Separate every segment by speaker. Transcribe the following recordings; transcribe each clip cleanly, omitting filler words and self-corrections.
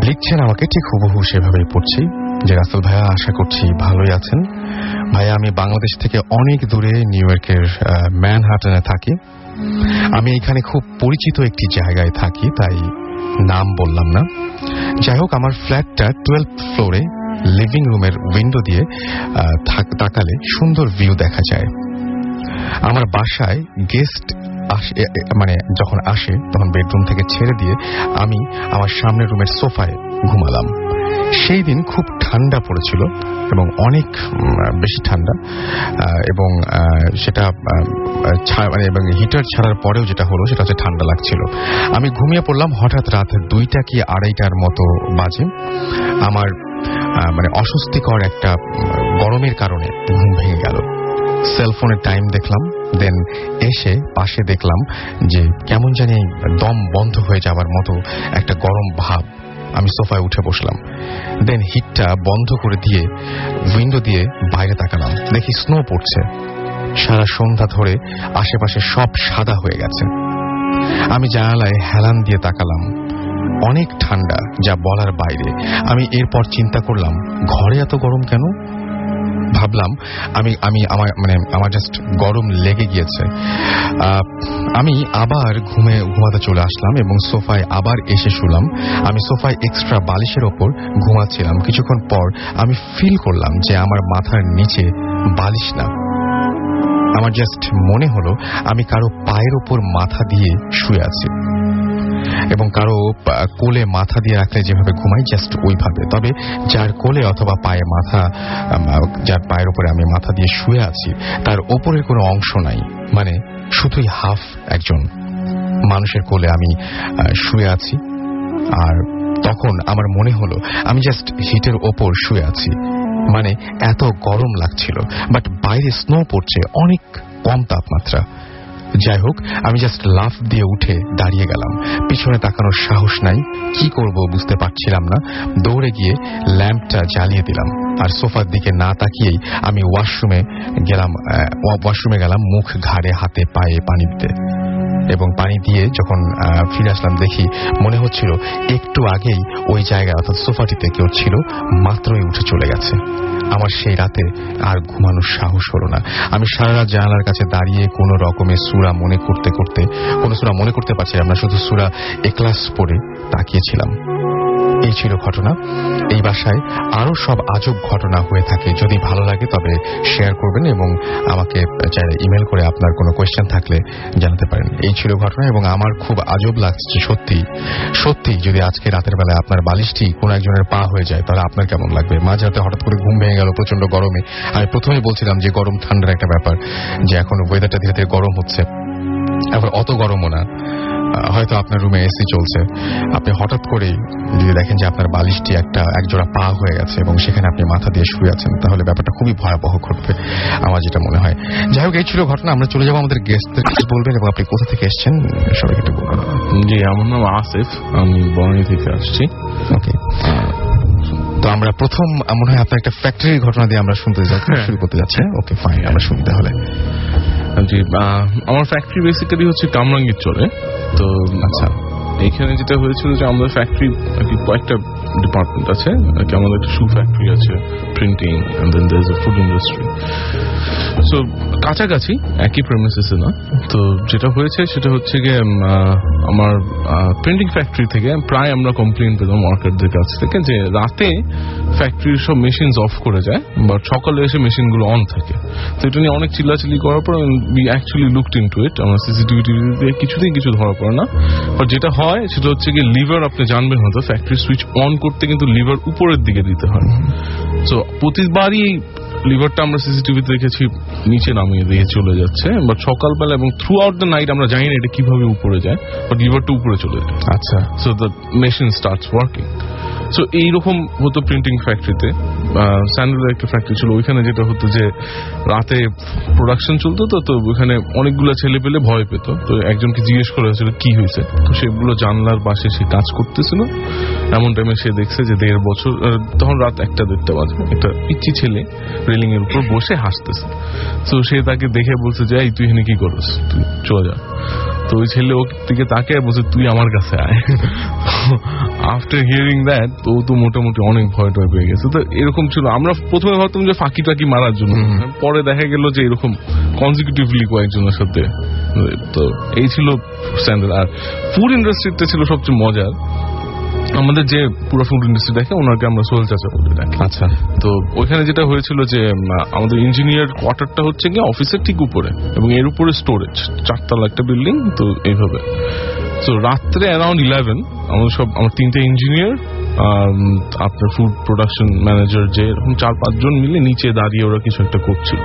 Speaker 1: লিখছেন আমাকে ঠিক হুবহু সেভাবেই পড়ছি যে রাসেল ভাইয়া, আশা করছি ভালোই আছেন। ভাইয়া, আমি বাংলাদেশ থেকে অনেক দূরে নিউ ইয়র্কের ম্যানহাটনে থাকি। আমি এখানে খুব পরিচিত একটি জায়গায় থাকি, তাই নাম বললাম না। যাই হোক, আমার ফ্ল্যাটটা 12th ফ্লোরে। লিভিং রুমের উইন্ডো দিয়ে তাকালে সুন্দর ভিউ দেখা যায়। আমার বাসায় গেস্ট যখন আসে তখন বেডরুম থেকে ছেড়ে দিয়ে আমি আমার সামনের রুমের সোফায় ঘুমালাম। সেই দিন খুব ঠান্ডা পড়েছিল এবং অনেক বেশি ঠান্ডা, এবং সেটা এবং হিটার ছাড়ার পরেও যেটা হলো সেটা হচ্ছে ঠান্ডা লাগছিল। আমি ঘুমিয়ে পড়লাম। হঠাৎ রাত 2টা কি 2:30টার মতো বাজে। আমার অস্বস্তিকর একটা গরমের কারণে ঘুম ভেঙে গেল। সেলফোনে টাইম দেখলাম, দেন এসে পাশে দেখলাম যে কেমন জানি দম বন্ধ হয়ে যাবার মতো একটা গরম ভাব। আমি সোফায় উঠে বসলাম। দেন হিটটা বন্ধ করে দিয়ে উইন্ডো দিয়ে বাইরে তাকালাম। দেখি স্নো পড়ছে। সারা সন্ধ্যা ধরে আশেপাশে সব সাদা হয়ে গেছে। আমি জানালায় হেলান দিয়ে তাকালাম। অনেক ঠান্ডা, যা বলার বাইরে। আমি এরপর চিন্তা করলাম, ঘরে এত গরম কেন? ভাবলাম আমার জাস্ট গরম লেগে গিয়েছে। আমি আবার ঘুমাতে চলে আসলাম এবং সোফায় আবার এসে শুলাম। আমি সোফায় এক্সট্রা বালিশের ওপর ঘুমাচ্ছিলাম। কিছুক্ষণ পর আমি ফিল করলাম যে আমার মাথার নিচে বালিশ না। আমার জাস্ট মনে হলো আমি কারো পায়ের ওপর মাথা দিয়ে শুয়ে আছি, এবং কারো কোলে মাথা দিয়ে রাখলে যেভাবে ঘুমাই জাস্ট ওইভাবে। তবে যার কোলে অথবা যার পায়ের উপরে আমি মাথা দিয়ে শুয়ে আছি তার ওপরের কোনো অংশ নাই, শুধুই হাফ একজন মানুষের কোলে আমি শুয়ে আছি। আর তখন আমার মনে হলো আমি জাস্ট হিটের ওপর শুয়ে আছি, এত গরম লাগছিল। বাট বাইরে স্নো পড়ছে, অনেক কম তাপমাত্রা। যাই হোক, আমি জাস্ট লাফ দিয়ে উঠে দাঁড়িয়ে গেলাম। পিছনে তাকানোর সাহস নাই। কি করব বুঝতে পারছিলাম না। দৌড়ে গিয়ে ল্যাম্পটা জ্বালিয়ে দিলাম আর সোফার দিকে না তাকিয়েই আমি ওয়াশরুমে গেলাম মুখ ঘাড়ে হাতে পায়ে পানি দিতে। এবং পানি দিয়ে যখন ফিরে আসলাম দেখি মনে হচ্ছিল একটু আগেই ওই জায়গায় অর্থাৎ সোফাটিতে কেউ ছিল, মাত্রই উঠে চলে গেছে। আমার সেই রাতে আর ঘুমানোর সাহস হলো না। আমি সারা রাত জানালার কাছে দাঁড়িয়ে কোনো রকমের সূরা মনে করতে পারছিলাম না, শুধু সূরা ইখলাস পড়ে তাকিয়েছিলাম। এই ছিল ঘটনা। এই বাসায় আরো সব আজব ঘটনা হয়ে থাকে। যদি ভালো লাগে তবে শেয়ার করবেন এবং আমাকে চাইলে ইমেল করে আপনার কোনো কোয়েশ্চেন থাকলে জানাতে পারেন। এই ছিল ঘটনা এবং আমার খুব আজব লাগছে সত্যি। যদি আজকে রাতের বেলায় আপনার বালিশটি কোন একজনের পা হয়ে যায় তাহলে আপনার কেমন লাগবে? মাঝরাতে হঠাৎ করে ঘুম ভেঙে গেল প্রচন্ড গরমে। আমি প্রথমেই বলছিলাম যে গরম ঠান্ডার একটা ব্যাপার, যে এখন ওয়েদারটা ধীরে ধীরে গরম হচ্ছে। আবার অত গরমও না, হয়তো আপনার রুমে এসি চলছে। আপনি হঠাৎ করেই যদি দেখেন যে আপনার বালিশটি একজোড়া পা হয়ে গেছে এবং সেখানে আপনি মাথা দিয়ে শুয়ে আছেন, তাহলে ব্যাপারটা খুবই ভয়াবহ ঘটবে, আমার যেটা মনে হয়। যাই হোক, এই ছিল ঘটনা। আমরা চলে যাবো আমাদের গেস্টদের কিছু বলবেন এবং আপনি কোথা থেকে এসছেন সবাইকে একটু বলবেন।
Speaker 2: জি, আমার নাম আসিফ, আমি বনানী থেকে আসছি।
Speaker 1: ওকে, তো আমরা প্রথম মনে হয় আপনার একটা ফ্যাক্টরির ঘটনা দিয়ে আমরা শুরু করতে যাচ্ছি। ওকে ফাইন, আমরা শুনি তাহলে।
Speaker 2: জি, আমার ফ্যাক্টরি বেসিক্যালি হচ্ছে কামরাঙ্গীর চলে। তো
Speaker 1: আচ্ছা,
Speaker 2: এইখানে যেটা হয়েছিল যে আমাদের ফ্যাক্টরি কয়েকটা ডিপার্টমেন্ট আছে। আমাদের একটা শু ফ্যাক্টরি আছে, printing, and then there is a food industry. So কাছাকাছি, একই প্রেমিসেসে না। তো যেটা হয়েছে সেটা হচ্ছে গিয়ে আমার প্রিন্টিং ফ্যাক্টরি থেকে প্রায় আমরা কমপ্লেইন পেলাম ওয়ার্কারদের কাছ থেকে যে রাতে ফ্যাক্টরির সব মেশিনস অফ করে যায়, বাট সকালে এসে মেশিনগুলো অন থাকে। তো এটা নিয়ে অনেক চিল্লাচিল্লি করার পর উই অ্যাকচুয়ালি লুকড ইনটু ইট। আমরা সিসিটিভি কিছুতেই কিছু ধরা পড়ে না। বাট যেটা হয় সেটা হচ্ছে গিয়ে লিভার, আপনি জানবেন হয়তো, ফ্যাক্টরি সুইচ অন করতে কিন্তু লিভার উপরের দিকে দিতে হয়। সো প্রতিবারই লিভারটা আমরা সিসিটিভিতে দেখেছি নিচে নামিয়ে দিয়ে চলে যাচ্ছে, বাট সকালবেলা এবং থ্রু আউট দ্য নাইট আমরা জানি না এটা কিভাবে উপরে যায়, বাট লিভারটা উপরে চলে যায়।
Speaker 1: আচ্ছা,
Speaker 2: so the machine starts working. So এইরকম হতো প্রিন্টিং ফ্যাক্টরিতে। স্যান্ডেলের একটা ফ্যাক্টরি ছিল, ওইখানে যেটা হতো যে রাতে প্রোডাকশন চলতো, তো ওইখানে অনেকগুলো ছেলে পেলে ভয় পেত। তো একজনকে জিজ্ঞেস করা হয়েছিল কি হয়েছে, তো সেগুলো জানলার পাশে সে কাজ করতেছিল এমন টাইমে সে দেখছে যে 1.5 বছর, তখন রাত 1-1:30 বাজে, একটা পিচ্চি ছেলে রেলিং এর উপর বসে হাসতেছে। তো সে তাকে দেখে বলছে যে এই তুই এখানে কি করস, তুই চলে যা। তো ওই ছেলে ওর দিকে তাকিয়ে বলছে তুই আমার কাছে আয়। আফটার হিয়ারিং দ্যাট তো মোটামুটি অনেক ভয় টয় পেয়ে গেছে। তো এরকম ছিল, আমরা প্রথমে ভাবতাম যে ফাঁকি টাকি মারার জন্য, পরে দেখা গেল যে এরকম কনজিকিউটিভলি কয়েকজনের সাথে। তো এই ছিল স্ট্যান্ডার্ড। আর ফুড ইন্ডাস্ট্রিতে ছিল সবচেয়ে মজার, আমাদের যে পুরো ফুড ইন্ডাস্ট্রি দেখে ওনাকে আমরা সোহেল চাচা বলে ডাকি।
Speaker 1: আচ্ছা।
Speaker 2: তো ওইখানে যেটা হয়েছিল যে আমাদের ইঞ্জিনিয়ার কোয়ার্টারটা হচ্ছে গিয়ে অফিসের ঠিক উপরে, এবং এর উপরে স্টোরেজ, 4 তলা একটা বিল্ডিং। তো এইভাবে তো রাত্রে অ্যারাউন্ড 11 আমার 3টে ইঞ্জিনিয়ার, আপনার ফুড প্রোডাকশন ম্যানেজার, যে এরকম 4-5 জন মিলে নিচে দাঁড়িয়ে ওরা কিছু একটা করছিল।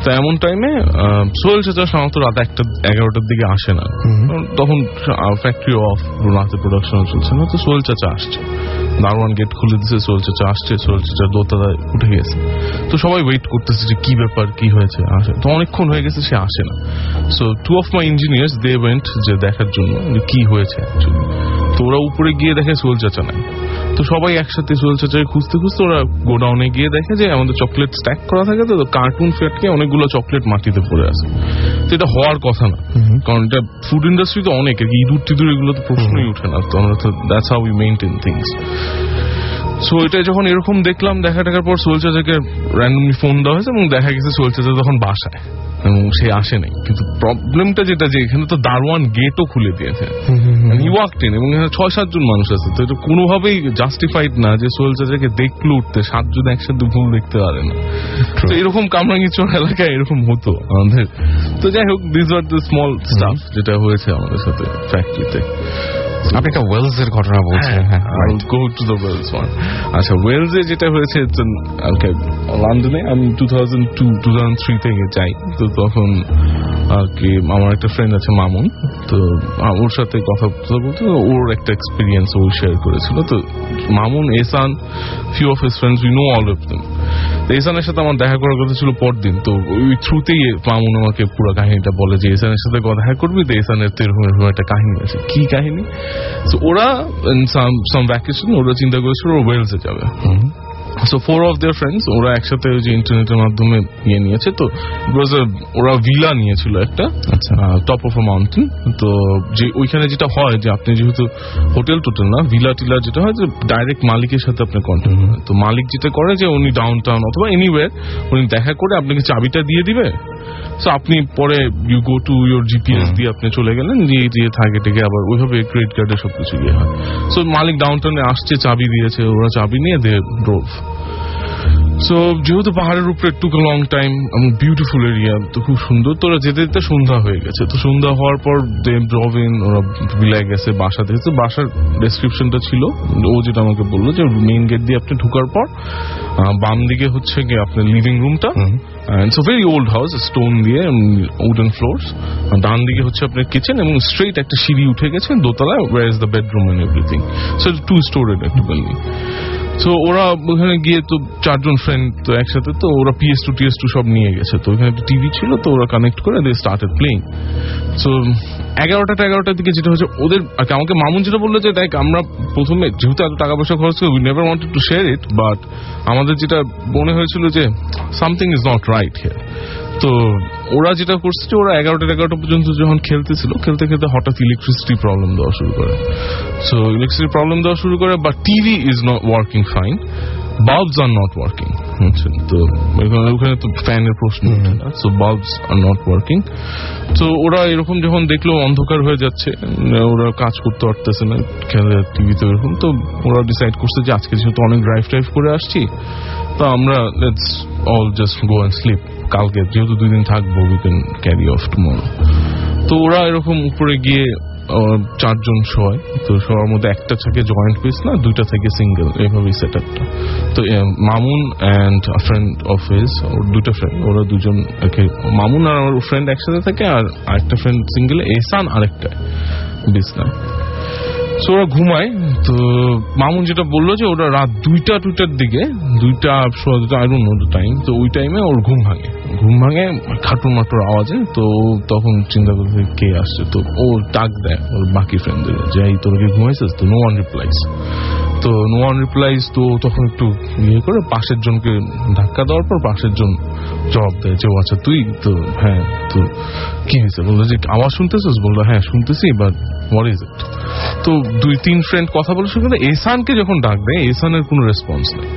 Speaker 2: তো এমন টাইমে সোহেল চাচা সাধারণত রাত 1-11টার দিকে আসে না, তখন ফ্যাক্টরি অফ, রাতে প্রোডাকশন চলছে না। তো সোহেল চাচা আসছে, দারোয়ান গেট খুলে দিচ্ছে, সোহেল চাচা আসছে, সোহেল চাচা দোতলায় উঠে গেছে। তো সবাই ওয়েট করতেছে যে কি ব্যাপার, কি হয়েছে, আসে। তো অনেকক্ষণ হয়ে গেছে, সে আসে না। So 2 of my engineers they went যে দেখার জন্য যে কি হয়েছে অ্যাকচুয়ালি। তো ওরা উপরে গিয়ে দেখে সোহেল চাচা নাই। তো সবাই একসাথে সোহেল চাচাকে খুঁজতে খুঁজতে ওরা গোডাউনে গিয়ে দেখে যে আমাদের চকলেট স্ট্যাক করা থাকে, তো কার্টুন ফেটকে অনেকগুলো চকলেট মাটিতে পড়ে আছে। তো এটা হওয়ার কথা না, কারণ এটা ফুড ইন্ডাস্ট্রি তো অনেক, ইঁদুর টিঁদুর এগুলো তো প্রশ্নই উঠে না। তো আমরা তো that's how we maintain things. So এটা যখন এরকম দেখলাম, দেখার পর সোহেল চাচাকে র্যান্ডমলি ফোন দেওয়া হয়েছে, এবং দেখা গেছে সোহেল চাচা তখন বাসায়, এবং সে আসে নাই। কিন্তু প্রবলেমটা যেটা, যে এখানে তো দারোয়ান গেটও খুলে দিয়েছে, হি ওয়াকড ইন, এবং এখানে 6-7 জন মানুষ আছে। তো এটা কোনোভাবেই জাস্টিফাইড না যে সোহেল চাচাকে দেখলো উঠতে, 7 জন একসাথে ভুল দেখতে পারে না। তো এরকম কামরাঙ্গীরচর এলাকায় এরকম হতো আমাদের। তো যাই হোক, this are the small staff যেটা হয়েছে আমাদের সাথে ফ্যাক্টরিতে।
Speaker 1: আপনি একটা ওয়েলস এর ঘটনা বলছেন।
Speaker 2: Go to the Wells one. আচ্ছা, ওয়েলসে যেটা হয়েছে লন্ডনে আমি 2002-2003 থেকে যাই। তো তখন আর কি আমার একটা ফ্রেন্ড আছে মামুন, তো ওর সাথে কথা বলতে ওর একটা এক্সপিরিয়েন্স ও শেয়ার করেছিল। তো Mamun, Ehsan, few of his friends, we know all of them. এসানের সাথে আমার দেখা করার কথা ছিল পরদিন। তো ওই থ্রুতেই মামুন আমাকে পুরো কাহিনীটা বলে যে এসানের সাথে দেখা করবি, তো এসানের তো এরকম একটা কাহিনী আছে। কি কাহিনী? তো ওরা সাম ভ্যাকেশন ওরা চিন্তা করেছিল ওরা ওয়েলসে যাবে। সো 4 of their friends ওরা একসাথে ওই যে ইন্টারনেটের মাধ্যমে নিয়েছে। তো ওরা ভিলা নিয়েছিল একটা টপ অফ আ মাউন্টেন। তো যে ওইখানে যেটা হয় যে আপনি যেহেতু হোটেল টোটেল না, ভিলা টিলা যেটা হয় যে ডাইরেক্ট মালিকের সাথে আপনি কন্ট্যাক্ট করেন। তো মালিক যেটা করে যে উনি ডাউন টাউন অথবা এনিওয়্যার উনি দেখা করে আপনাকে চাবিটা দিয়ে দিবে। সো আপনি পরে you go to your GPS দিয়ে আপনি চলে গেলেন, দিয়ে থাকে টেকে আবার ওইভাবে ক্রেডিট কার্ডে সবকিছু ইয়ে হয়। সো মালিক ডাউন টাউনে আসছে, চাবি দিয়েছে, ওরা চাবি নিয়ে দে ড্রোভ। সো যেহেতু পাহাড়ের উপরে টুক আ লং টাইম এবং বিউটিফুল এরিয়া, তো খুব সুন্দর। তো ওরা যেতে যেতে সন্ধ্যা হয়ে গেছে। তো সন্ধ্যা হওয়ার পর দে ড্রভ ইন, ওরা বিলায় গেছে বাসা থেকে। তো বাসার ডেসক্রিপশনটা ছিল ও যেটা আমাকে বললো যে মেইন গেট দিয়ে আপনি ঢুকার পর বাম দিকে হচ্ছে গিয়ে আপনার লিভিং রুমটা, it's a very old house, stone দিয়ে, উডেন ফ্লোরস। ডান দিকে হচ্ছে আপনার কিচেন, এবং স্ট্রেট একটা সিঁড়ি উঠে গেছে দোতলায়, where is the bedroom and everything. So 2 storied একটা বিল্ডিং। তো ওরা ওখানে গিয়ে তো 4 জন ফ্রেন্ড তো একসাথে, তো ওরা PS2 সব নিয়ে গেছে। তো ওখানে একটা টিভি ছিল, তো ওরা কানেক্ট করে দে স্টার্টেড প্লেইং। সো 11টার দিকে যেটা হচ্ছে ওদের, আমাকে মামুন যেটা বললো যে দেখ আমরা প্রথমে যেহেতু এত টাকা পয়সা খরচ করি, we never wanted to share it, but আমাদের যেটা মনে হয়েছিল যে something is not right here. তো ওরা যেটা করছে যে ওরা 11টা পর্যন্ত যখন খেলতে হঠাৎ ইলেকট্রিসিটি প্রবলেম দেওয়া শুরু করে। সো ইলেকট্রিসিটি প্রবলেম দেওয়া শুরু করে, but TV is not working fine, bulbs are not working. তো ওখানে তো ফ্যানের প্রশ্ন ওঠে না। So bulbs are not working. তো ওরা এরকম যখন দেখলো অন্ধকার হয়ে যাচ্ছে, ওরা কাজ করতে পারতেছে না, খেলে টিভিতে এরকম। তো ওরা ডিসাইড করছে যে আজকে যেহেতু অনেক ড্রাইভ করে আসছি, তো আমরা let's all just go and sleep. কালকে যেহেতু 2 দিন থাকবো, we can carry of tomorrow. তো ওরা এরকম উপরে গিয়ে 4 জন শোয়। তো সবার মধ্যে একটা থাকে জয়েন্ট পিস না, 2টা থেকে সিঙ্গেল, এইভাবেই সেট আপটা। তো Mamun and friend of his, ওর 2টা ফ্রেন্ড, ওরা 2 জন, মামুন আর আমার ফ্রেন্ড একসাথে থাকে, আর আরেকটা ফ্রেন্ড সিঙ্গেলে, এসান আরেকটা বিছনায়। সো ওরা ঘুমায়। তো মামুন যেটা বললো যে ওরা রাত 2টার দিকে, 2টা I don't know the time, তো ওই টাইমে ওর ঘুম ভাঙে খাটুর মাটুর আওয়াজে। তো তখন চিন্তা করছে কে আসছে। তো ও ডাক দেয় ওর বাকি ফ্রেন্ডদের যে এই তোর কি ঘুমাইছিস? তো নো ওয়ান রিপ্লাইস। তো তো নো ওয়ান রিপ্লাইজ। তো তখন একটু ইয়ে করে পাশের জনকে ধাক্কা দেওয়ার পর পাশের জন জবাব দেয় যে আচ্ছা তুই তো হ্যাঁ তো কি হয়েছে, বললো যে আওয়াজ শুনতেছিস, বললো হ্যাঁ শুনতেছি, বাট হোয়াট ইজ ইট। তো 2-3 ফ্রেন্ড কথা বলে শুরু করে। এহসানকে যখন ডাক দেয় এহসানের কোনো রেসপন্স নেই।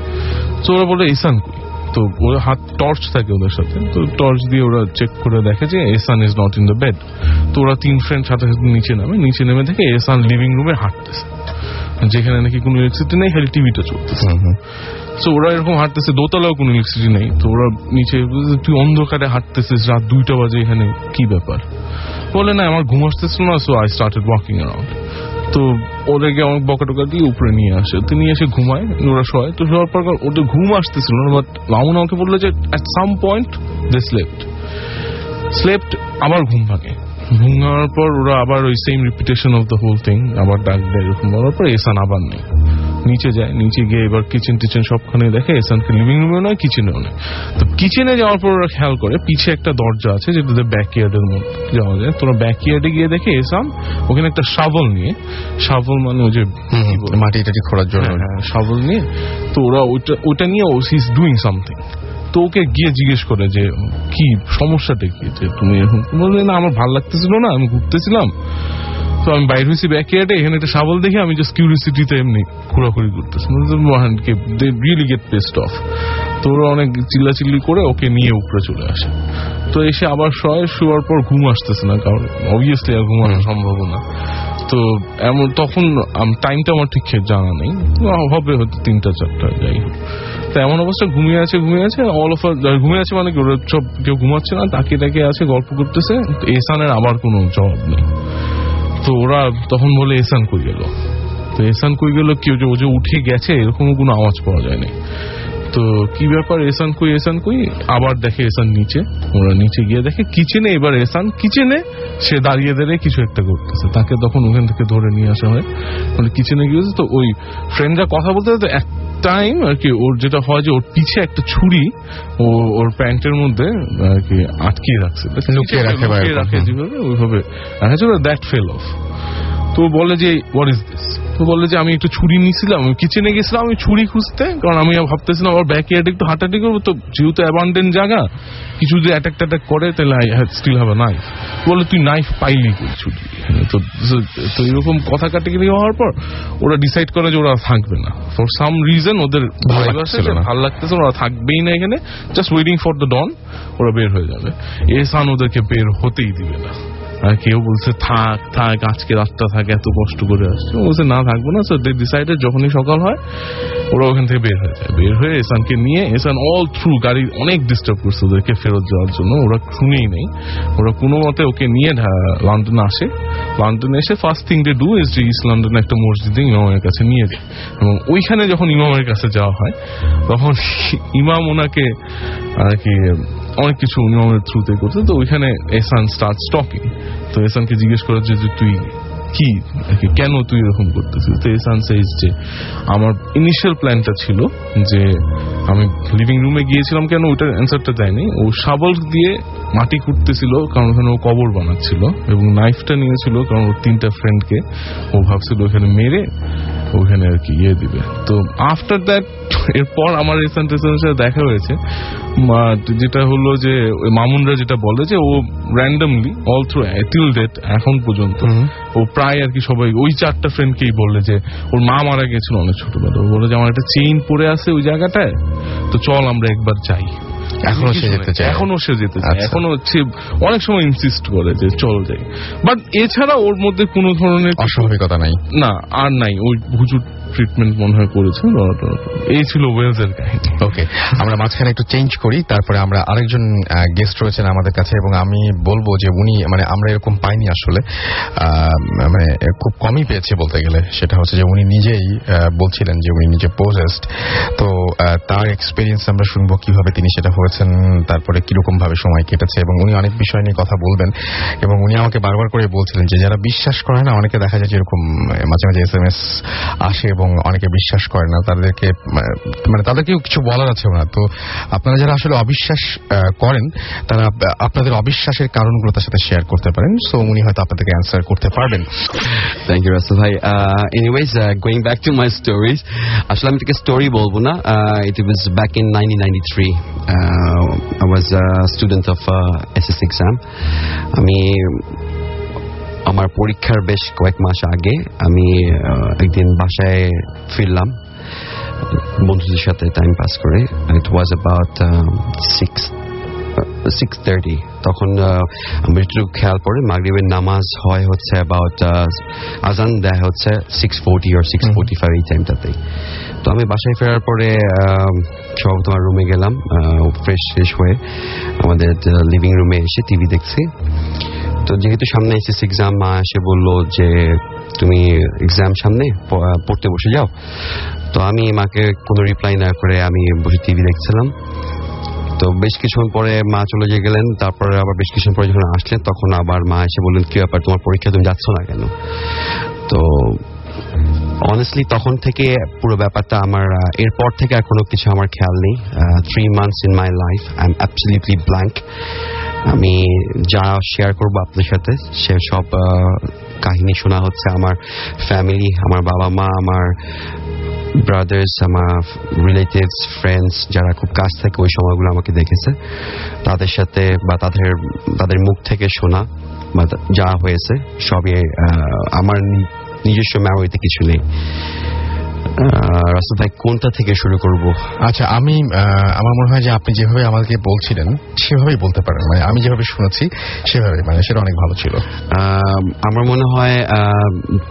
Speaker 2: তো ওরা বলে এহসান কই, তো ওরা হাত টর্চ থাকে ওদের সাথে, তো টর্চ দিয়ে ওরা চেক করে দেখে যে Ehsan is not in the bed. তো ওরা 3 ফ্রেন্ড সাথে সাথে নিচে নেমে দেখে এহসান লিভিং রুমে হাঁটতেছে, যেখানে নাকি কোনো ইলেকট্রিসিটি নেই, খালি টিভিটা চলতেছে। তো ওরা এরকম হাঁটতেছে, দোতলাও কোনো ইলেকট্রিসিটি নেই। তো ওরা নিচে, তুই অন্ধকারে হাঁটতেছিস রাত 2টা বাজে, এখানে কি ব্যাপার? বলে না আমার ঘুম আসতেছিল না, so I started walking around. তো ওদেরকে অনেক বকা টকা দিয়ে উপরে নিয়ে আসে, তো নিয়ে এসে ঘুমায়, ওরা শোয়। তো শোয়ার পর ওদের ঘুম আসতেছিল না, বাট মামুন আমাকে বললো যে at some point they slept, আবার ঘুম ভাঙে। ঘুম ভাঙার পর ওরা আবার ওই same repetition of the whole thing, আবার ডাক দেয়। এরকম বলার পর এহসান আবার নেই, নিচে যায়। নিচে গিয়ে এবার কিচেন টিচেন সবখানে দেখে এহসানকে লিভিং রুমে নয়, কিচেনেও নয়। তো কিচেনে যাওয়ার পর ওরা খেয়াল করে পিছে একটা দরজা আছে যেটাতে ব্যাকইয়ার্ডের মধ্যে যাওয়া যায়। তোরা ব্যাকইয়ার্ডে গিয়ে দেখে এহসান ওখানে একটা শাবল নিয়ে, শাবল মানে ওই যে
Speaker 1: মাটি টাটি খোঁড়ার জন্য
Speaker 2: শাবল নিয়ে, তো ওরা ওটা নিয়ে হি ইজ ডুইং সামথিং। তো ওকে গিয়ে জিজ্ঞেস করে যে কি সমস্যাটা কি, যে তুমি এখন, বললে না আমার ভালো লাগতেছিল না, আমি ঘুরতেছিলাম, তো আমি বাইরে হয়েছি ব্যাকইয়ার্ডে, এখানে একটা শাবল দেখে আমি জাস্ট কিউরিওসিটিতে এমনি ঘোরাঘুরি করতেছি। They really get pissed off. তো ওরা অনেক চিল্লাচিল্লি করে ওকে নিয়ে উপরে চলে আসে। তো এসে আবার শোয়ার পর ঘুম আসতেছে না, কারণ অবভিয়াসলি আর ঘুমানো সম্ভব না। তো এমন তখন টাইমটা আমার ঠিক জানা নেই, হবে হয়তো 3টা-4টা, যাই হোক। তো এমন অবস্থা ঘুমিয়ে আছে অল অফ ঘুমিয়ে আছে, মানে ওরা সব কেউ ঘুমাচ্ছে না, তাকিয়ে আছে, গল্প করতেছে। এহসানের আবার কোনো জবাব নেই। তো ওরা তখন বলে এহসান কই গেল, তো এহসান কই গেল, কেউ যে ও যে উঠে গেছে এরকমও কোনো আওয়াজ পাওয়া যায়নি। তো কি ব্যাপার, এহসান কই, আবার দেখে এহসান নিচে। ওরা নিচে গিয়ে দেখে কিচেনে, এবার এহসান কিচেনে সে দাঁড়িয়ে কিছু একটা করতেছে। তাকে তখন ওখান থেকে ধরে নিয়ে আসা হয়, মানে কিচেনে গিয়েছে। তো ওই ফ্রেন্ডরা কথা বলতে তো এক টাইম আর কি ওর যেটা হয় যে ওর পিছে একটা ছুরি ওর প্যান্টের মধ্যে আর কি আটকিয়ে রাখছে,
Speaker 1: লুকিয়ে রাখে
Speaker 2: যেভাবে, ওইভাবে দ্যাট ফেল অফ। তো বলে যে হোয়াট ইজ দিস, তো বললে যে আমি একটু ছুরি নিয়েছিলাম, কিচেনে গেছিলাম আমি ছুরি খুঁজতে, কারণ আমি ভাবতেছিলাম আমার ব্যাকইয়ার্ডে একটু হাঁটাহাঁটি করবো, তো যেহেতু অ্যাবান্ডেন্ট জায়গা, কিছু যদি অ্যাটাক করে তাহলে I still have a knife. বলে তুই নাইফ পাইলি কই, ছুরি। তো এরকম কথা কাটাকাটি হওয়ার পর ওরা ডিসাইড করে যে ওরা থাকবে না, ফর সাম রিজন ওদের ভালো লাগতেছে, ওরা থাকবেই না এখানে, জাস্ট ওয়েটিং ফর দ্য ডন, ওরা বের হয়ে যাবে। এহসান ওদেরকে বের হতেই দিবে না। আর কেউ বলছে থাক আজকে রাতটা থাক, এত কষ্ট করে আসছে, বলছে না থাকবো না। সো দে ডিসাইডেড যখনই সকাল হয় ওরা ওখান থেকে বের হয়ে যায়। বের হয়ে এহসানকে নিয়ে, এহসান অল থ্রু গাড়ি অনেক ডিস্টার্ব করছে ওদেরকে ফেরত যাওয়ার জন্য, ওরা শুনেই নেই। ওরা কোনো মতে ওকে নিয়ে লন্ডনে আসে। লন্ডনে এসে first thing they do is যে ইস্ট লন্ডনে একটা মসজিদে ইমামের কাছে নিয়ে যায়, এবং ওইখানে যখন ইমামের কাছে যাওয়া হয় তখন ইমাম ওনাকে আর কি অনেক কিছু ইমামের থ্রুতে করছে। তো ওইখানে এহসান স্টার্ট টকিং। তো এহসানকে জিজ্ঞেস করে যে তুই কি, কেন তুই এরকম করতেছিস? তো এহসান সেজ যে আমার ইনিশিয়াল প্ল্যানটা ছিল যে আমি লিভিং রুমে গিয়েছিলাম, কেন ওইটার অ্যান্সারটা দেয়নি। ও শাবল দিয়ে মাটি খুঁড়তেছিল কারণ ওখানে ও কবর বানাচ্ছিল, এবং নাইফটা নিয়েছিল কারণ ওর 3টা ফ্রেন্ডকে ও ভাবছিল ওখানে মেরে ওখানে আর কি দিবে। তো আফটার দ্যাট এরপর আমার এহসানের সাথে দেখা হয়েছে, যেটা হলো যে মামুনরা যেটা বলে যে ও randomly all through till date এখন পর্যন্ত ও প্রায় আর কি সবাই ওই 4টা ফ্রেন্ডকেই বলে যে ওর মা মারা গেছিল অনেক ছোটবেলা, ও বলে যে আমার একটা চেইন পড়ে আছে ওই জায়গাটায়, তো চল আমরা একবার যাই। এখনো সে যেতে চায়, এখনো হচ্ছে অনেক সময় ইনসিস্ট করে যে চল যাই, বাট এছাড়া ওর মধ্যে কোনো ধরনের
Speaker 1: অস্বাভাবিকতা নাই,
Speaker 2: না আর নাই। ওই হুজুর ট্রিটমেন্ট মনে হয় করেছে। এই ছিল ওয়েলসের কাহিনী।
Speaker 1: ওকে, আমরা মাঝখানে একটু চেঞ্জ করি, তারপরে আমরা আরেকজন গেস্ট রয়েছেন আমাদের কাছে, এবং আমি বলবো যে উনি মানে আমরা এরকম পাইনি আসলে, মানে খুব কমই পেয়েছে বলতে গেলে। সেটা হচ্ছে যে উনি নিজেই বলছিলেন যে উনি নিজে পোজেসড। তো তার এক্সপিরিয়েন্স আমরা শুনবো কিভাবে তিনি সেটা হয়েছেন, তারপরে কিরকম ভাবে সময় কেটেছে, এবং উনি অনেক বিষয় নিয়ে কথা বলবেন। এবং উনি আমাকে বারবার করে বলছিলেন যে যারা বিশ্বাস করে না, অনেকে দেখা যায় যেরকম মাঝে মাঝে SMS আসে এবং অনেকে বিশ্বাস করে না, তাদেরকে মানে তাদেরকেও কিছু বলার আছে না। তো আপনারা যারা আসলে অবিশ্বাস করেন তারা আপনাদের অবিশ্বাসের কারণগুলো তার সাথে শেয়ার করতে পারেন, সো উনি হয়তো আপনাদেরকে অ্যান্সার করতে পারবেন।
Speaker 3: থ্যাংক ইউ রাসেল ভাই। Anyways, going back to my stories, আসলে আমি থেকে স্টোরি বলবো না। It was back in 1993. I was a student of SSC exam. আমি আমার পরীক্ষার বেশ কয়েক মাস আগে আমি একদিন বাসায় ফিরলাম বন্ধুদের সাথে টাইম পাস করে। ইট ওয়াজ অ্যাবাউট 6:30. তখন আমি একটু খেয়াল পড়ে মাগরিবের নামাজ হয় হচ্ছে অ্যাবাউট আজান দেয় হচ্ছে 6:40 or 6:45 এই টাইমটাতেই। তো আমি বাসায় ফেরার পরে সব তোমার রুমে গেলাম, ফ্রেশ হয়ে আমাদের লিভিং রুমে এসে টিভি দেখছি। তো যেহেতু সামনে এসএসসি এক্সাম, মা এসে বললো যে তুমি এক্সাম সামনে পড়তে বসে যাও। তো আমি মাকে কোনো রিপ্লাই না করে আমি বসে টিভি দেখছিলাম। তো বেশ কিছুক্ষণ পরে মা চলে গেলেন। তারপরে আবার বেশ কিছুক্ষণ পরে যখন আসলেন তখন আবার মা এসে বললেন, কি ব্যাপার, তোমার পরীক্ষা তুমি যাচ্ছ না কেন? তো অনেস্টলি তখন থেকে পুরো ব্যাপারটা আমার এরপর থেকে আর কোনো কিছু আমার খেয়াল নেই। 3 months in my life I am absolutely blank. আমি যা শেয়ার করবো আপনার সাথে সে সব কাহিনী শোনা হচ্ছে আমার ফ্যামিলি, আমার বাবা মা, আমার ব্রাদার্স, আমার রিলেটিভস, ফ্রেন্ডস যারা খুব কাছ থেকে ওই সময়গুলো আমাকে দেখেছে তাদের সাথে বা তাদের মুখ থেকে শোনা বা যা হয়েছে সবই আমার নিজস্ব মেমোরিতে কিছু নেই। রাসেল ভাই কোনটা থেকে শুরু করব?
Speaker 1: আচ্ছা, আমার মনে হয় যে আপনি যেভাবে আমাদেরকে বলছিলেন সেভাবেই বলতে পারেন, মানে আমি যেভাবে শুনেছি সেভাবে, মানে সেটা অনেক ভালো ছিল।
Speaker 3: আমার মনে হয়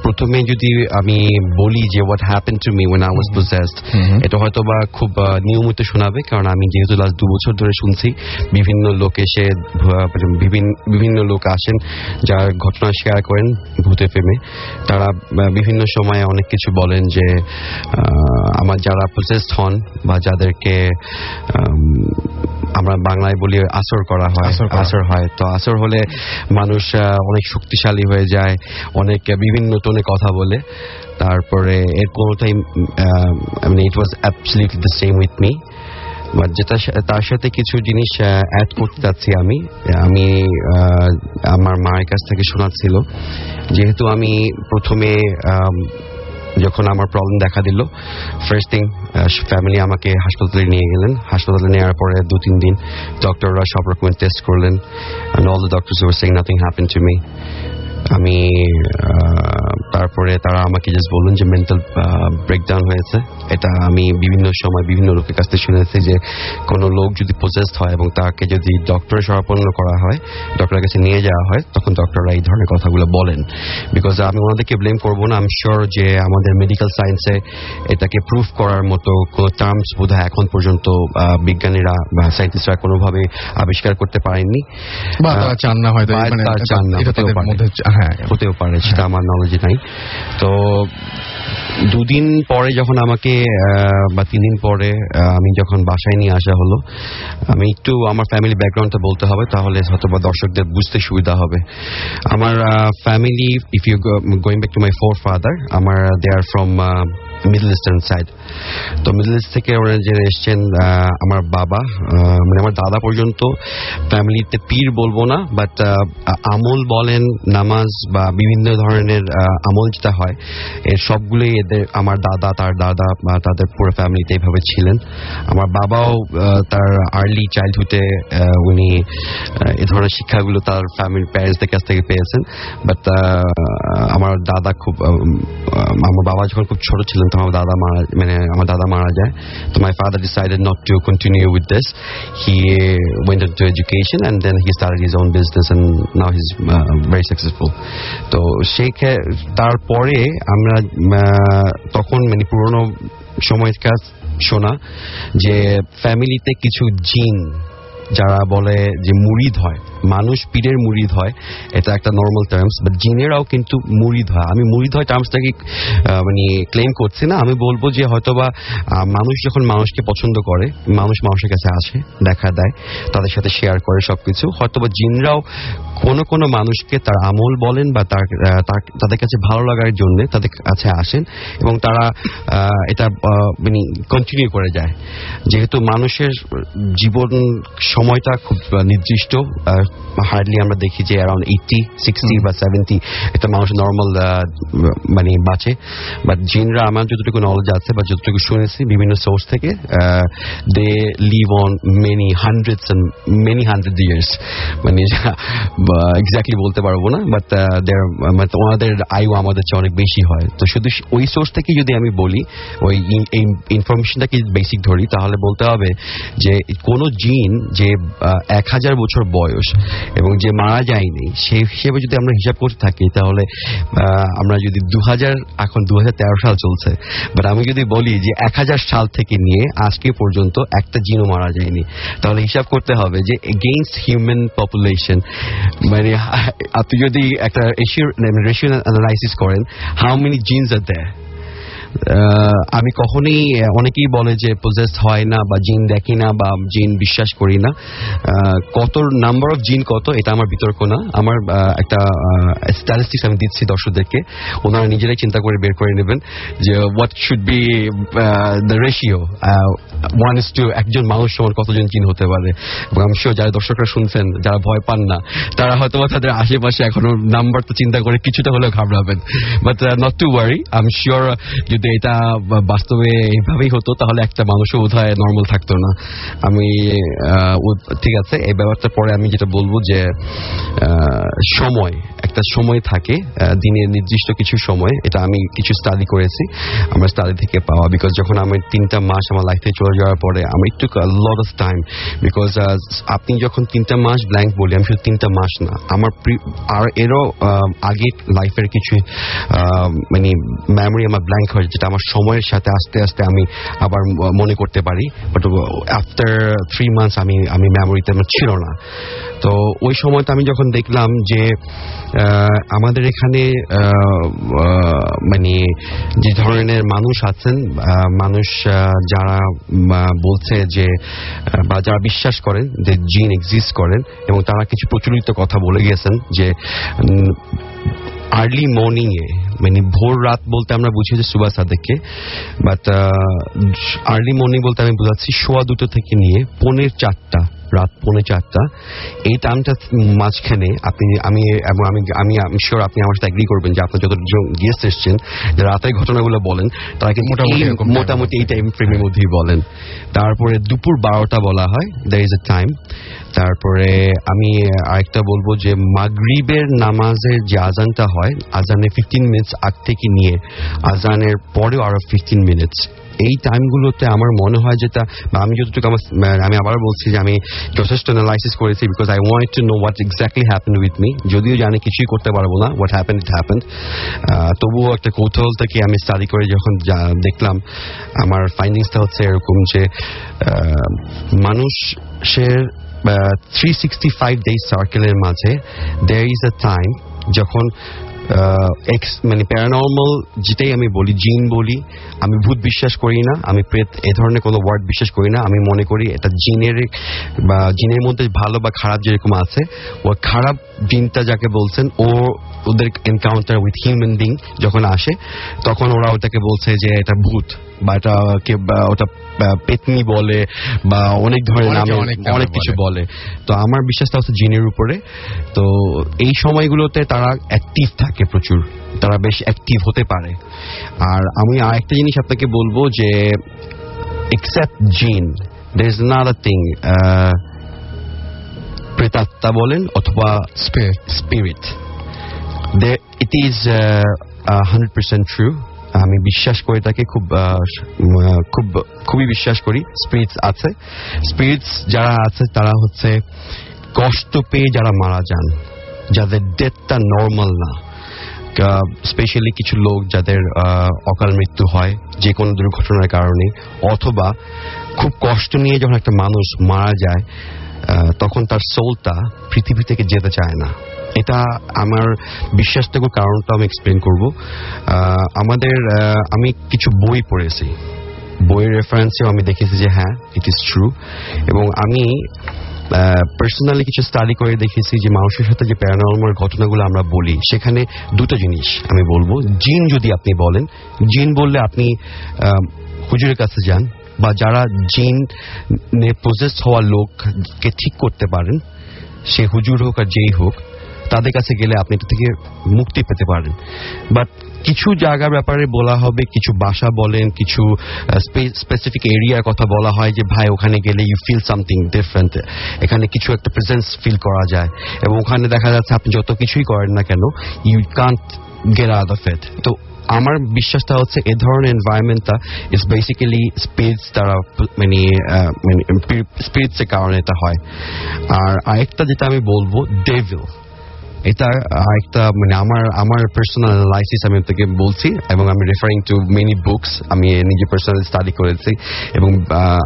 Speaker 3: প্রথমে যদি আমি বলি যে what happened to me when I was possessed, এটা হয়তো বা খুব নিয়মিত শোনাবে, কারণ আমি যেহেতু লাস্ট 2 বছর ধরে শুনছি বিভিন্ন লোক এসে বিভিন্ন লোক আসেন যার ঘটনা শেয়ার করেন ভূতে ফেমে। তারা বিভিন্ন সময়ে অনেক কিছু বলেন যে আমার যারা পজেসড হন বা যাদেরকে আমরা বাংলায় বলি আসর করা হয়, আসর হয়, তো আসর হলে মানুষ অনেক শক্তিশালী হয়ে যায়, অনেক বিভিন্ন টোনে কথা বলে। তারপরে এর কোনোটাই it was absolutely the same with me. But যেটা তার সাথে কিছু জিনিস অ্যাড করতে চাচ্ছি আমি আমার মায়ের কাছ থেকে শোনাচ্ছিল। যেহেতু আমি প্রথমে যখন আমার প্রবলেম দেখা দিল, ফার্স্ট থিং ফ্যামিলি আমাকে হাসপাতালে নিয়ে গেলেন। হাসপাতালে নেওয়ার পরে 2-3 দিন ডক্টররা সব রকমের টেস্ট করলেন, and all the doctors were saying nothing happened to me. আমি তারপরে তারা আমাকে জাস্ট বললেন যে মেন্টাল ব্রেকডাউন হয়েছে। এটা আমি বিভিন্ন সময় বিভিন্ন লোকের কাছ থেকে শুনেছি যে কোনো লোক যদি পজেসড হয় এবং তাকে যদি ডক্টরের শরণাপন্ন করা হয়, ডক্টরের কাছে নিয়ে যাওয়া হয়, তখন ডক্টররা এই ধরনের কথাগুলো বলেন। বিকজ আমি ওনাদেরকে ব্লেম করবো না, আমি শিওর যে আমাদের মেডিকেল সায়েন্সে এটাকে প্রুফ করার মতো কোনো টার্মস বোধহয় এখন পর্যন্ত বিজ্ঞানীরা বা সায়েন্টিস্টরা কোনোভাবে আবিষ্কার করতে পারেননি,
Speaker 1: বা তারা চান না, হয়তো
Speaker 3: চান না, হতেও পারে, সেটা আমার নলেজে নাই। তো 2 দিন পরে যখন আমাকে বা 3 দিন পরে আমি যখন বাসায় নিয়ে আসা হলো, আমি একটু আমার ফ্যামিলি ব্যাকগ্রাউন্ডটা বলতে হবে, তাহলে হয়তো বা দর্শকদের বুঝতে সুবিধা হবে। আমার family, if you going back to my forefather, আমার they are from middle eastern side. তো মিডল ইস্ট থেকে ওরা যে এসছেন, আমার বাবা মানে আমার দাদা পর্যন্ত ফ্যামিলিতে পীর বলবো না, বাট আমল বলেন, নামাজ বা বিভিন্ন ধরনের আমল যেটা হয় এর সবগুলোই এদের আমার দাদা, তার দাদা বা তাদের পুরো ফ্যামিলিতে এইভাবে ছিলেন। আমার বাবাও তার আর্লি চাইল্ডহুডে উনি এ ধরনের শিক্ষাগুলো তার ফ্যামিলি প্যারেন্টসদের কাছ থেকে পেয়েছেন। বাট আমার দাদা আমার বাবা যখন খুব ছোট ছিলেন তখন আমার দাদা মারা যায়। তো my father decided not to continue with this. He went into education and then he started his own business and now he is very successful. তো তারপরে আমরা তখন মানে পুরোনো সময়কার শোনা যে ফ্যামিলিতে কিছু জিন যারা বলে যে মুরিদ হয়, মানুষ পীরের মুরিদ হয়, এটা একটা নর্মাল টার্মস, বাট জিনেরাও কিন্তু মুরিদ হয়। আমি মুরিদ হয় টার্মসটাকে মানে ক্লেম করছি না, আমি বলবো যে হয়তোবা মানুষ যখন মানুষকে পছন্দ করে, মানুষ মানুষের কাছে আসে, দেখা দেয়, তাদের সাথে শেয়ার করে সবকিছু, হয়তোবা জিনরাও কোনো কোনো মানুষকে তার আমল বলেন বা তাদের কাছে ভালো লাগার জন্য তাদের কাছে আসেন এবং তারা এটা মানে কন্টিনিউ করে যায়। যেহেতু মানুষের জীবন সময়টা খুব নির্দিষ্ট, হার্ডলি আমরা দেখি যে অ্যারাউন্ড 80, 60 বা 70 একটা মানুষ নর্মাল মানে বাঁচে, বাট জিনরা আমার যতটুকু নলেজ আছে বা যতটুকু শুনেছি বিভিন্ন সোর্স থেকে, they live on many hundred years, মানে এক্স্যাক্টলি বলতে পারবো না, বাট ওনাদের আয়ু আমাদের চেয়ে অনেক বেশি হয়। তো শুধু ওই সোর্স থেকে যদি আমি বলি, ওই ইনফরমেশনটাকে বেসিক ধরি, তাহলে বলতে হবে যে কোন জিন যে 1000 বছর বয়স এবং যে মারা যায়নি, সেই হিসেবে যদি আমরা হিসাব করতে থাকি, তাহলে আমরা যদি এখন 2013 সাল চলছে, বাট আমি যদি বলি যে 1000 সাল থেকে নিয়ে আজকে পর্যন্ত একটা জিনও মারা যায়নি, তাহলে হিসাব করতে হবে যে এগেইনস্ট হিউম্যান পপুলেশন, মানে আপনি যদি একটা রেশিও অ্যানালাইসিস করেন, হাউ মেনি জিনস আর দেয়ার। আমি কখনোই, অনেকেই বলে যে পজেস হয় না বা জিন দেখি না বা জিন বিশ্বাস করি না, কত নাম্বার অফ জিন কত এটা আমার বিতর্ক না, আমার একটা স্ট্যাটিস্টিক্স আমি দিচ্ছি দর্শকদেরকে, ওনারা নিজেরাই চিন্তা করে বের করে নেবেন যে what should be the ratio 1:, একজন মানুষ সমান কতজন জিন হতে পারে। এবং আমি শিওর যারা দর্শকরা শুনছেন, যারা ভয় পান না, তারা হয়তো তাদের আশেপাশে এখনো নাম্বার তো চিন্তা করে কিছুটা হলেও ঘাবড়াবেন, বাট নট টু ওয়ারি, আমি শিওর যদি এটা বাস্তবে এইভাবেই হতো তাহলে একটা মানুষও বোধহয় নর্মাল থাকতো না। আমি ঠিক আছে, এই ব্যাপারটা পরে আমি যেটা বলবো যে সময়, একটা সময় থাকে দিনের নির্দিষ্ট কিছু সময়, এটা আমি কিছু স্টাডি করেছি, আমার স্টাডি থেকে পাওয়া, বিকজ যখন আমি 3টা মাস আমার লাইফ থেকে চলে যাওয়ার পরে আমি টুক আ লট অফ টাইম, বিকজ আপনি যখন 3টা মাস ব্ল্যাঙ্ক বলি, আমি শুধু 3টা মাস না, আমার আর এরও আগে লাইফের কিছু মানে মেমোরি আমার ব্ল্যাঙ্ক হয়, যেটা আমার সময়ের সাথে আস্তে আস্তে আমি আবার মনে করতে পারি, বাট আফটার 3 মান্থস আমি মেমোরিতে আমার ছিল না। তো ওই সময়টা আমি যখন দেখলাম যে আমাদের এখানে মানে যে ধরনের মানুষ আছেন, মানুষ যারা বলছে যে বা যারা বিশ্বাস করেন যে জিন এক্সিস্ট করেন, এবং তারা কিছু প্রচলিত কথা বলে গিয়েছেন যে আর্লি মর্নিং এ, মানে ভোর রাত বলতে আমরা বুঝি যে সুবাহ সাদেককে, বাট আর্লি মর্নিং বলতে আমি বোঝাচ্ছি 2:15 থেকে নিয়ে 4:30, রাত 4:30, এই টাইমটা মাঝখানে আমি শিওর আপনি আমার সাথে এগ্রি করবেন যে আপনার যতজন গেস্ট এসছেন যে রাতের ঘটনাগুলো বলেন, তারা কিন্তু মোটামুটি এই টাইম ফ্রেমের মধ্যেই বলেন। তারপরে দুপুর 12টা বলা হয়, দ্যার ইজ এ টাইম। তারপরে আমি আরেকটা বলবো যে মাগরিবের নামাজের যে আজানটা হয়, আজানের 15 মিনিটস আগ থেকে নিয়ে আজানের পরেও আরো 15 মিনিটস, এই টাইমগুলোতে আমার মনে হয় যেটা, আমি যতটুকু আমি আবার বলছি যে আমি যথেষ্ট অ্যানালাইসিস করেছি, because I want to know what exactly happen with me, যদিও জানি কিছুই করতে পারবো না, হোয়াট হ্যাপেন ইট হ্যাপেন, তবুও একটা কৌতূহল থেকে আমি স্টাডি করে যখন দেখলাম, আমার ফাইন্ডিংসটা হচ্ছে এরকম যে মানুষের 365 ডেজ সার্কেলের মাঝে দেয়ার ইজ আ টাইম যখন মানে প্যারানর্মাল, যেটাই আমি বলি, জিন বলি, আমি ভূত বিশ্বাস করি না, আমি প্রেত এ ধরনের কোনো ওয়ার্ড বিশ্বাস করি না, আমি মনে করি এটা জিনের বা জিনের মধ্যে ভালো বা খারাপ যেরকম আছে, ও খারাপ জিনটা যাকে বলছেন, ওদের এনকাউন্টার উইথ হিউম্যান বিং যখন আসে, তখন ওরা ওটাকে বলছে যে এটা ভূত বা এটা ওটা পেতনি বলে বা অনেক ধরনের নামে অনেক কিছু বলে। তো আমার বিশ্বাসটা হচ্ছে জিনের উপরে। তো এই সময়গুলোতে তারা অ্যাক্টিভ থাকে প্রচুর, তারা বেশ অ্যাক্টিভ হতে পারে। আর আমি আরেকটা জিনিস আপনাকে বলবো যে এক্সেপ্ট জিন, there is another thing, প্রেতাত্মা বলেন অথবা স্পিরিট, it is 100% true, আমি বিশ্বাস করি তাকে, খুবই বিশ্বাস করি। স্পিরিটস আছে, স্পিরিটস যারা আছে তারা হচ্ছে কষ্ট পেয়ে যারা মারা যান, যাদের ডেথটা নর্মাল না, স্পেশালি কিছু লোক যাদের অকাল মৃত্যু হয় যে কোনো দুর্ঘটনার কারণে, অথবা খুব কষ্ট নিয়ে যখন একটা মানুষ মারা যায়, তখন তার সোলটা পৃথিবী থেকে যেতে চায় না। এটা আমার বিশ্বাসটুকু কারণটা আমি এক্সপ্লেন করব। আমি কিছু বই পড়েছি, বইয়ের রেফারেন্সেও আমি দেখেছি যে হ্যাঁ ইট ইজ ট্রু, এবং আমি পার্সোনালি কিছু স্টাডি করে দেখেছি যে মানুষের সাথে যে প্যারানর্মাল ঘটনাগুলো আমরা বলি সেখানে দুটো জিনিস আমি বলবো। জিন যদি আপনি বলেন, জিন বললে আপনি হুজুরের কাছে যান, বা যারা জিন প্রসেস হওয়া লোককে ঠিক করতে পারেন, সে হুজুর হোক আর যেই হোক, তাদের কাছে গেলে আপনি এটা থেকে মুক্তি পেতে পারেন। বাট কিছু জায়গার ব্যাপারে বলা হবে, কিছু ভাষা বলেন, কিছু স্পেসিফিক এরিয়ার কথা বলা হয় যে ভাই ওখানে গেলে ইউ ফিল সামথিং ডিফারেন্ট, এখানে কিছু একটা প্রেজেন্স ফিল করা যায়, এবং ওখানে দেখা যাচ্ছে আপনি যত কিছুই করেন না কেন you can't get out of it. তো আমার বিশ্বাসটা হচ্ছে এ ধরনের এনভায়রনমেন্টটা ইজ বেসিক্যালি স্পিরিটস দ্বারা, মানে স্পিরিটস এর কারণে এটা হয়। আর আরেকটা যেটা আমি বলবো, ডেভিল, এটা একটা মানে আমার পার্সোনাল অ্যানালাইসিস আমি থেকে বলছি, এবং আমি রেফারিং টু মেনি বুকস, আমি নিজে পার্সোনালি স্টাডি করেছি, এবং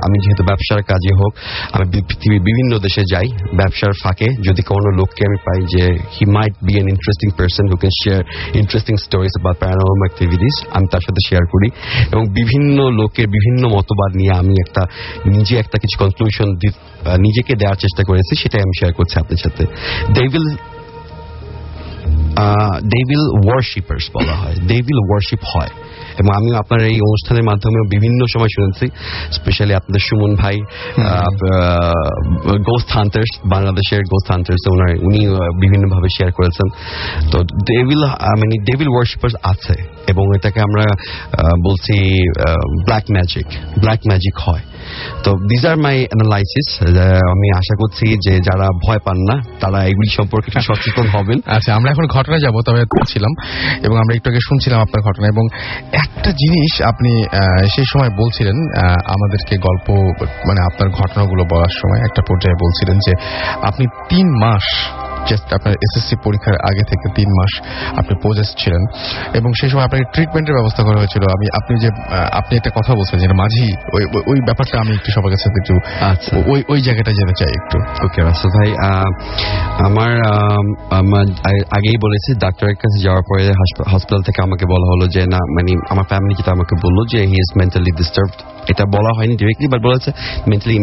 Speaker 3: আমি যেহেতু ব্যবসার কাজে হোক, আমি পৃথিবীর বিভিন্ন দেশে যাই ব্যবসার ফাঁকে, যদি কোনো লোককে আমি পাই যে he might be an interesting person who can share interesting stories about paranormal activities, আমি তার সাথে শেয়ার করি, এবং বিভিন্ন লোকের বিভিন্ন মতবাদ নিয়ে আমি নিজে একটা কিছু কনক্লুশন নিজেকে দেওয়ার চেষ্টা করেছি, সেটাই আমি শেয়ার করছি আপনার সাথে। ডেভিল ওয়ারশিপার্স বলা হয়, ডেভিল ওয়ারশিপ হয়, এবং আমি আপনার এই অনুষ্ঠানের মাধ্যমে বিভিন্ন সময় শুনেছি, স্পেশালি আপনাদের সুমন ভাই গোস্ট হান্টার্স, বাংলাদেশের গোস্ট হান্টার্স, উনি বিভিন্নভাবে শেয়ার করেছেন। তো ডেভিল ওয়ারশিপার্স আছে, এবং এটাকে আমরা বলছি ব্ল্যাক ম্যাজিক হয়। তো দিস আর মাই অ্যানালাইসিস। আমি আশা করছি যে যারা ভয় পান না তারা এগুলি সম্পর্কে একটু সচেতন হবেন।
Speaker 1: আচ্ছা, আমরা এখন ঘটনায় যাব, তবে ছিলাম এবং আমরা একটু আগে শুনছিলাম আপনার ঘটনা, এবং একটা জিনিস আপনি সেই সময় বলছিলেন আমাদেরকে গল্প, মানে আপনার ঘটনাগুলো বলার সময় একটা পর্যায়ে বলছিলেন যে আপনি 3 মাস, জাস্ট আপনার এসএসসি পরীক্ষার আগে থেকে 3 মাস আপনি পজেসড ছিলেন, এবং সেই সময় আপনাকে ট্রিটমেন্টের ব্যবস্থা করা হয়েছিল। আপনি একটা কথা বলছেন যেটা মাঝি, ওই ব্যাপারটা আমি একটু সবার কাছে একটু ওই জায়গাটা যেতে চাই একটু।
Speaker 3: ওকে রাসেল ভাই, আমার আগেই বলেছি, ডাক্তারের কাছে যাওয়ার পরে হসপিটাল থেকে আমাকে বলা হলো যে না, মানে আমার ফ্যামিলি যেটা আমাকে বললো যে হি ইজ মেন্টালি ডিস্টার্বড। এটা বলা হয়নি ডিরেক্টলি, বাট বলা হয়েছে মেন্টালি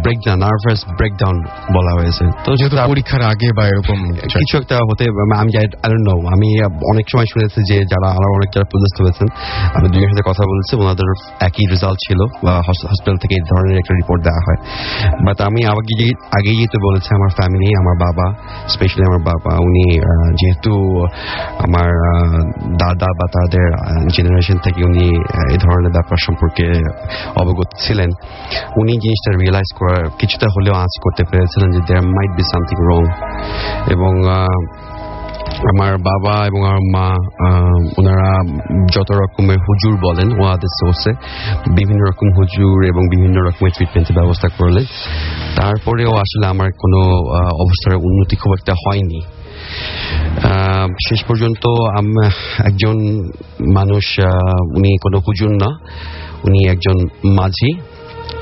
Speaker 3: ব্রেকডাউন, নার্ভাস ব্রেকডাউন বলা হয়েছে। তো যেহেতু
Speaker 1: পরীক্ষার আগে বা এরকম
Speaker 3: কিছু একটা হতে, আমি আই ডোন্ট নো, আমি অনেক সময় শুনেছি যে যারা প্রজেস্ট হয়েছেন, আমি দুজনের সাথে কথা বলেছি, ওনাদের একই রেজাল্ট ছিল, হসপিটাল থেকে এই ধরনের একটা রিপোর্ট দেওয়া হয়। বাট আমি আগেই যেহেতু বলেছি, আমার ফ্যামিলি, আমার বাবা, স্পেশালি আমার বাবা, উনি যেহেতু আমার দাদা বা তাদের জেনারেশন থেকে উনি এই ধরনের ব্যাপার সম্পর্কে অবগত ছিলেন, উনি জিনিসটা রিয়েলাইজ করার কিছুটা হলেও আঁচ করতে পেরেছিলেন যে দেয়ার মাইট বি সামথিং রং। এবং আমার বাবা এবং আমার মা, ওনারা যত রকমের হুজুর বলেন ওনাদের সোর্সে বিভিন্ন রকম হুজুর এবং বিভিন্ন রকমের ট্রিটমেন্টের ব্যবস্থা করলেন, তারপরেও আসলে আমার কোনো অবস্থার উন্নতি খুব একটা হয়নি। শেষ পর্যন্ত একজন মানুষ, উনি কোনো হুজুর না, উনি একজন মাঝি,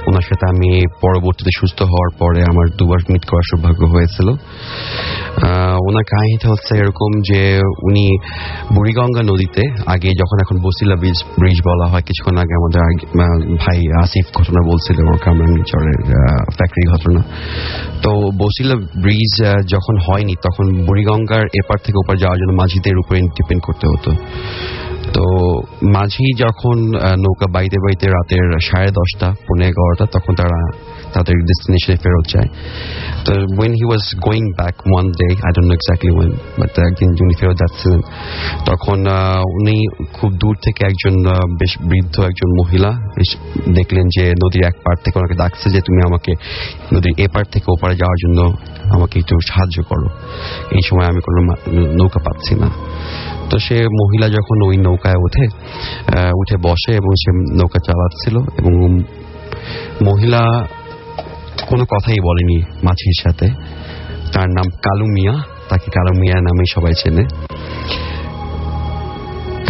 Speaker 3: ওনার সাথে আমি পরবর্তীতে সুস্থ হওয়ার পরে আমার 2 বার মিট করার সৌভাগ্য হয়েছিল। ওনার কাহিনীটা হচ্ছে এরকম যে উনি বুড়িগঙ্গা নদীতে, আগে যখন এখন বসিলা ব্রিজ বলা হয়, কিছুক্ষণ আগে আমাদের ভাই আসিফ ঘটনা বলছিল কামরাঙ্গীরচরের ফ্যাক্টরি ঘটনা। তো বসিলা ব্রিজ যখন হয়নি তখন বুড়িগঙ্গার এপার থেকে ওপার যাওয়ার জন্য মাঝিদের উপরে ডিপেন্ড করতে হতো। তো মাঝি যখন নৌকা বাইতে বাইতে রাতের 10:30, 11:30 তখন তারা তাদের ডেস্টিনেশনে ফেরত যায়। তো when he was going back one day, I don't know exactly when, but একদিন উনি ফেরত যাচ্ছিলেন, তখন উনি খুব দূর থেকে একজন বেশ বৃদ্ধ একজন মহিলা দেখলেন যে নদীর এক পার থেকে ওনাকে ডাকছে যে তুমি আমাকে নদীর এপার থেকে ওপারে যাওয়ার জন্য আমাকে একটু সাহায্য করো, এই সময় আমি কোনো নৌকা পাচ্ছি না। তো সে মহিলা যখন ওই নৌকায় উঠে বসে এবং সে নৌকা চালাচ্ছিল, এবং মহিলা কোনো কথাই বলেনি মাঝির সাথে। তার নাম কালু মিয়া, তাকে কালু মিয়া নামে সবাই চেনে।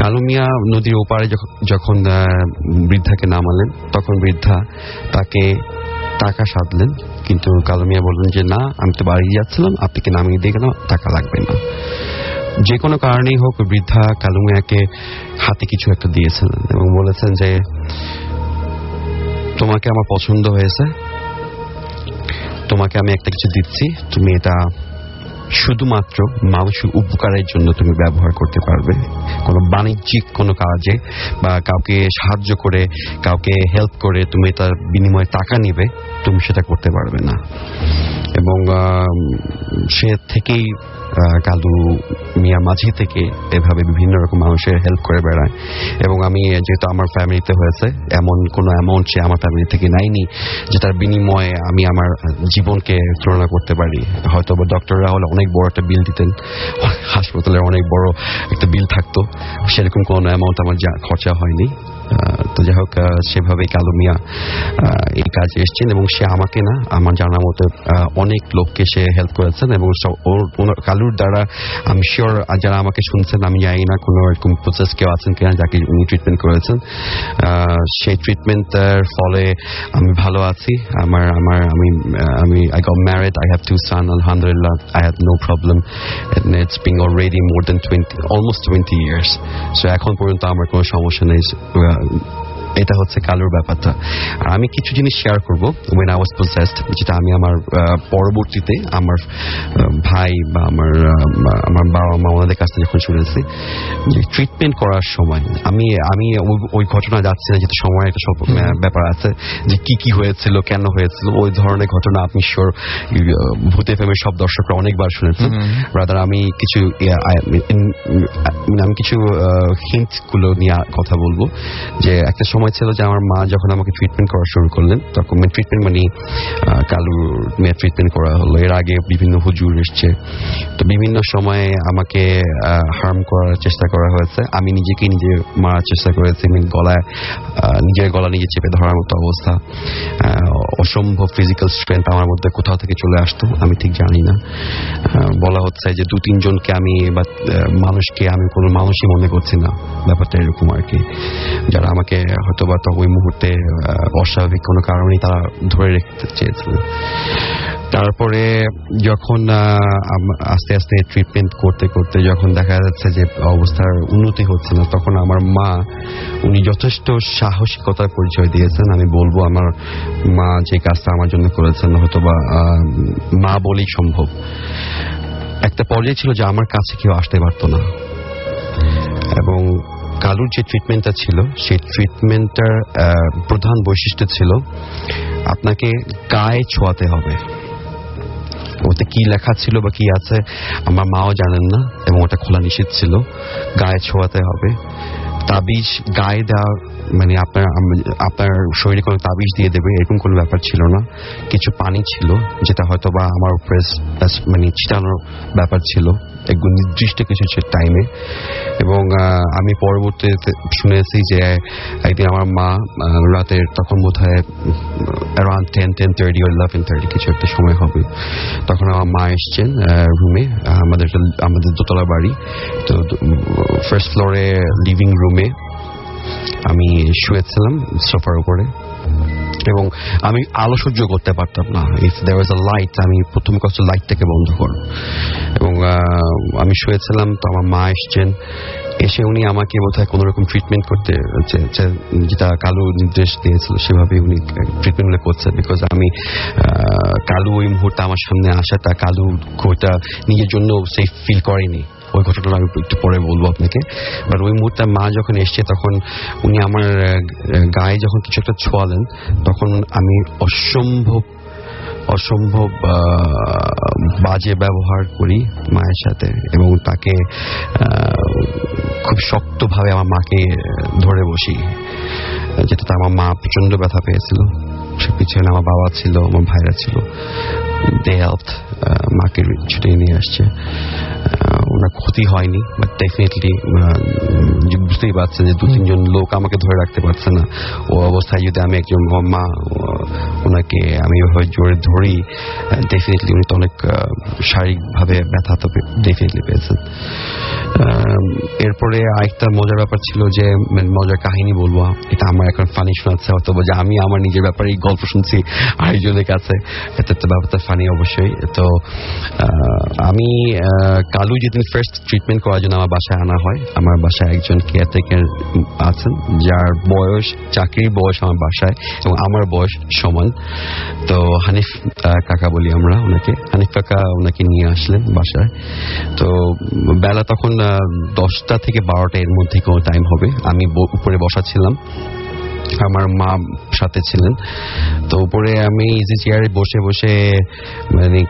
Speaker 3: কালু মিয়া নদীর ওপারে যখন বৃদ্ধাকে নামালেন, তখন বৃদ্ধা তাকে টাকা সাধলেন, কিন্তু কালু মিয়া বললেন যে না, আমি তো বাড়ি যাচ্ছিলাম, আপনাকে নামিয়ে দিয়ে গেলাম, টাকা লাগবে না। যে কোনো কারণেই হোক বৃদ্ধা কালু মিয়াকে হাতে কিছু একটা দিয়েছিলেন এবং বলেছেন যে তোমাকে আমার পছন্দ হয়েছে, তোমাকে আমি একটা কিছু দিচ্ছি, তুমি এটা শুধুমাত্র মানুষের উপকারের জন্য তুমি ব্যবহার করতে পারবে। কোনো বাণিজ্যিক কোনো কাজে বা কাউকে সাহায্য করে, কাউকে হেল্প করে তুমি তার বিনিময়ে টাকা নিবে, তুমি সেটা করতে পারবে না। এবং সে থেকেই কালু মিয়া মাঝি থেকে এভাবে বিভিন্ন রকম মানুষের হেল্প করে বেড়ায়। এবং আমি যেহেতু আমার ফ্যামিলিতে হয়েছে, এমন কোনো অ্যামাউন্ট সে আমার ফ্যামিলি থেকে নেয়নি যেটার বিনিময়ে আমি আমার জীবনকে তুলনা করতে পারি। হয়তো ডক্টররা হলে অনেক বড় একটা বিল দিতেন, হাসপাতালের অনেক বড় একটা বিল থাকতো, সেরকম কোনো অ্যামাউন্ট আমার খরচা হয়নি। তো যাই হোক, সেভাবেই কালু মিয়া এই কাজে এসছেন এবং সে আমাকে না, আমার জানার মতো অনেক লোককে সে হেল্প করেছেন। এবং কালুর দ্বারা আমি শিওর যারা আমাকে শুনছেন, আমি জানি না কোনো এরকম প্রসেস কেউ আছেন কিনা যাকে উনি ট্রিটমেন্ট করেছেন। সেই ট্রিটমেন্টের ফলে আমি ভালো আছি। আমি I got married, I have 2 sons, alhamdulillah, I have no problem, and it's been already more than almost 20 years. So এখন পর্যন্ত আমার কোনো সমস্যা নেই। এটা হচ্ছে কালুর ব্যাপারটা। আর আমি কিছু জিনিস শেয়ার করবো when I was possessed, যেটা আমি আমার পরবর্তীতে আমার ভাই বা আমার বাবা মা ওনাদের কাছ থেকে যখন শুনেছি, যে ট্রিটমেন্ট করার সময় আমি ওই ঘটনা যাচ্ছি না, যেহেতু সময় একটা সব ব্যাপার আছে, যে কি হয়েছিল, কেন হয়েছিল, ওই ধরনের ঘটনা আপনি শিওর ভূত এফএমের সব দর্শকরা অনেকবার শুনেছেন। রাদার আমি কিছু হিন্ট গুলো নিয়ে কথা বলবো। যে একটা সময় ছিল যে আমার মা যখন আমাকে ট্রিটমেন্ট করা শুরু করলেন, তখন ট্রিটমেন্ট মানে কালুর মেয়ে ট্রিটমেন্ট করা হলো। এর আগে বিভিন্ন হুজুর এসছে, তো বিভিন্ন সময়ে আমাকে হার্ম করার চেষ্টা করা হয়েছে। আমি নিজেকে নিজে মারার চেষ্টা করেছি, নিজের গলা নিজে চেপে ধরার মতো অবস্থা। অসম্ভব ফিজিক্যাল স্ট্রেংথ আমার মধ্যে কোথাও থেকে চলে আসতো, আমি ঠিক জানি না। বলা হচ্ছে যে 2-3 জনকে আমি বা মানুষকে আমি কোনো মানুষই মনে করছি না, ব্যাপারটা এরকম আর কি, যারা আমাকে হয়তো বা ওই মুহূর্তে অস্বাভাবিক কোনো কারণেই তারা ধরে রাখতে চেয়েছিল। তারপরে যখন আস্তে আস্তে ট্রিটমেন্ট করতে করতে যখন দেখা যাচ্ছে যে অবস্থার উন্নতি হচ্ছে না, তখন আমার মা উনি যথেষ্ট সাহসিকতার পরিচয় দিয়েছেন। আমি বলবো আমার মা যে কাজটা আমার জন্য করেছেন হয়তো বা মা বলেই সম্ভব। একটা পর্যায়ে ছিল যে আমার কাছে কেউ আসতে পারতো না, এবং কালুর যে ট্রিটমেন্টটা ছিল সেই ট্রিটমেন্টটার প্রধান বৈশিষ্ট্য ছিল আপনাকে গায়ে ছোঁয়াতে হবে। ওতে কি লেখা ছিল বা কি আছে আমার মাও জানেন না, এবং ওটা খোলা নিষেধ ছিল। গায়ে ছোঁয়াতে হবে। তাবিজ গায়ে দেওয়া মানে আপনার শরীরে কোনো তাবিজ দিয়ে দেবে এরকম কোনো ব্যাপার ছিল না। কিছু পানি ছিল যেটা হয়তো বা আমার উপরে মানে ছিটানোর ব্যাপার ছিল একদম নির্দিষ্ট কিছু টাইমে। এবং আমি পরবর্তীতে শুনেছি যে একদিন আমার মা রাতের তখন বোধ হয় অ্যারাউন্ড 10-10:30 or 11:30 কিছু একটা সময় হবে, তখন আমার মা এসছেন রুমে। আমাদের দোতলা বাড়ি, তো ফার্স্ট ফ্লোরে লিভিং রুমে আমি শুয়েছিলাম সোফার উপরে, এবং আমি আলো সহ্য করতে পারতাম না। If there was a light, আমি প্রথম কথা লাইটটাকে বন্ধ করব। এবং আমি শুয়েছিলাম, তো আমার মা এসছেন। এসে উনি আমাকে বোধহয় কোনো রকম ট্রিটমেন্ট করতে, যেটা কালু নির্দেশ দিয়েছিল সেভাবে উনি ট্রিটমেন্টগুলো করছে। বিকজ আমি কালু ওই মুহূর্তে আমার সামনে আসাটা, কালু ওইটা নিজের জন্য সেফ ফিল করেনি। ওই ঘটনাটা আমি একটু পরে বলবো আপনাকে। বাট ওই মুহূর্তে মা যখন এসছে, তখন উনি আমার গায়ে যখন কিছু একটা ছোঁয়ালেন, তখন আমি অসম্ভব বাজে ব্যবহার করি মায়ের সাথে, এবং তাকে খুব শক্তভাবে আমার মাকে ধরে বসি, যেটাতে আমার মা প্রচন্ড ব্যথা পেয়েছিল। সে পিছনে আমার বাবা ছিল, আমার ভাইরা ছিল, দে হেল্পড, মাকে ছুটিয়ে নিয়ে আসছে। ওনার ক্ষতি হয়নি, বাট ডেফিনেটলি বুঝতেই পারছেন যে 2-3 জন লোক আমাকে ধরে রাখতে পারছে না। ও অবস্থায় যদি আমি একজন মা ওনাকে আমি এভাবে জোরে ধরি, ডেফিনেটলি উনি তো অনেক শারীরিকভাবে ব্যথা তো ডেফিনেটলি পেয়েছেন। এরপরে আরেকটা মজার ব্যাপার ছিল যে মজার কাহিনী বলবো, এটা আমার এখন ফানি শোনাচ্ছে অথবা যে আমি আমার নিজের ব্যাপারে এই গল্প শুনছি আরেকজনের কাছে, এটা তো ব্যাপারটা ফানি অবশ্যই। তো আমি কালু যেদিন ফার্স্ট ট্রিটমেন্ট করার জন্য আমার বাসায় আনা হয়, আমার বাসায় একজন কেয়ারটেকার আছেন যার বয়স, চাকরির বয়স আমার বাসায় এবং আমার বয়স সমান। তো হানিফ কাকা বলি আমরা ওনাকে, হানিফ কাকা ওনাকে নিয়ে আসলেন বাসায়। তো বেলা তখন 10টা থেকে 12টা এর মধ্যে কোনো টাইম হবে। আমি উপরে বসা ছিলাম, আমার মা সাথে ছিলেন। তো উপরে আমি ইজি চেয়ারে বসে বসে মানে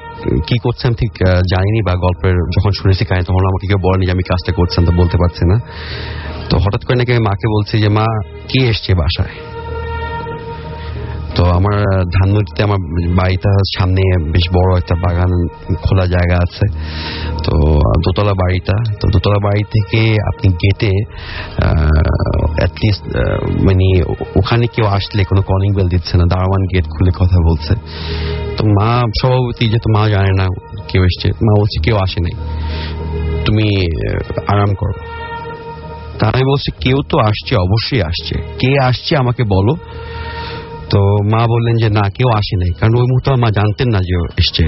Speaker 3: কি করছেন ঠিক জানিনি, বা গল্পের যখন শুনেছি কাহিনী তখন আমাকে কেউ বলেনি যে আমি কাজটা করছেন, তো বলতে পারছি না। তো হঠাৎ করে নাকি আমি মাকে বলছি যে মা কে এসছে বাসায়। তো আমার ধানমন্ডিতে আমার বাড়িটার সামনে বেশ বড় একটা বাগান, খোলা জায়গা আছে। তো দোতলা বাড়িটা, তো দোতলা বাড়ি থেকে আপনি গেটে অ্যাটলিস্ট মানে ওখানে কেউ আসলে কোনো কলিং বেল দিচ্ছে না, দারোয়ান গেট খুলে কথা বলছে। তো মা স্বভাবতই যেহেতু মা জানে না কেউ এসছে, মা বলছে কেউ আসে নাই, তুমি আরাম করো। তা আমি বলছি কেউ তো আসছে, অবশ্যই আসছে, কে আসছে আমাকে বলো। তো মা বললেন যে না কেউ আসে নাই, কারণ ওই মুহূর্তে মা জানতেন না যে এসছে।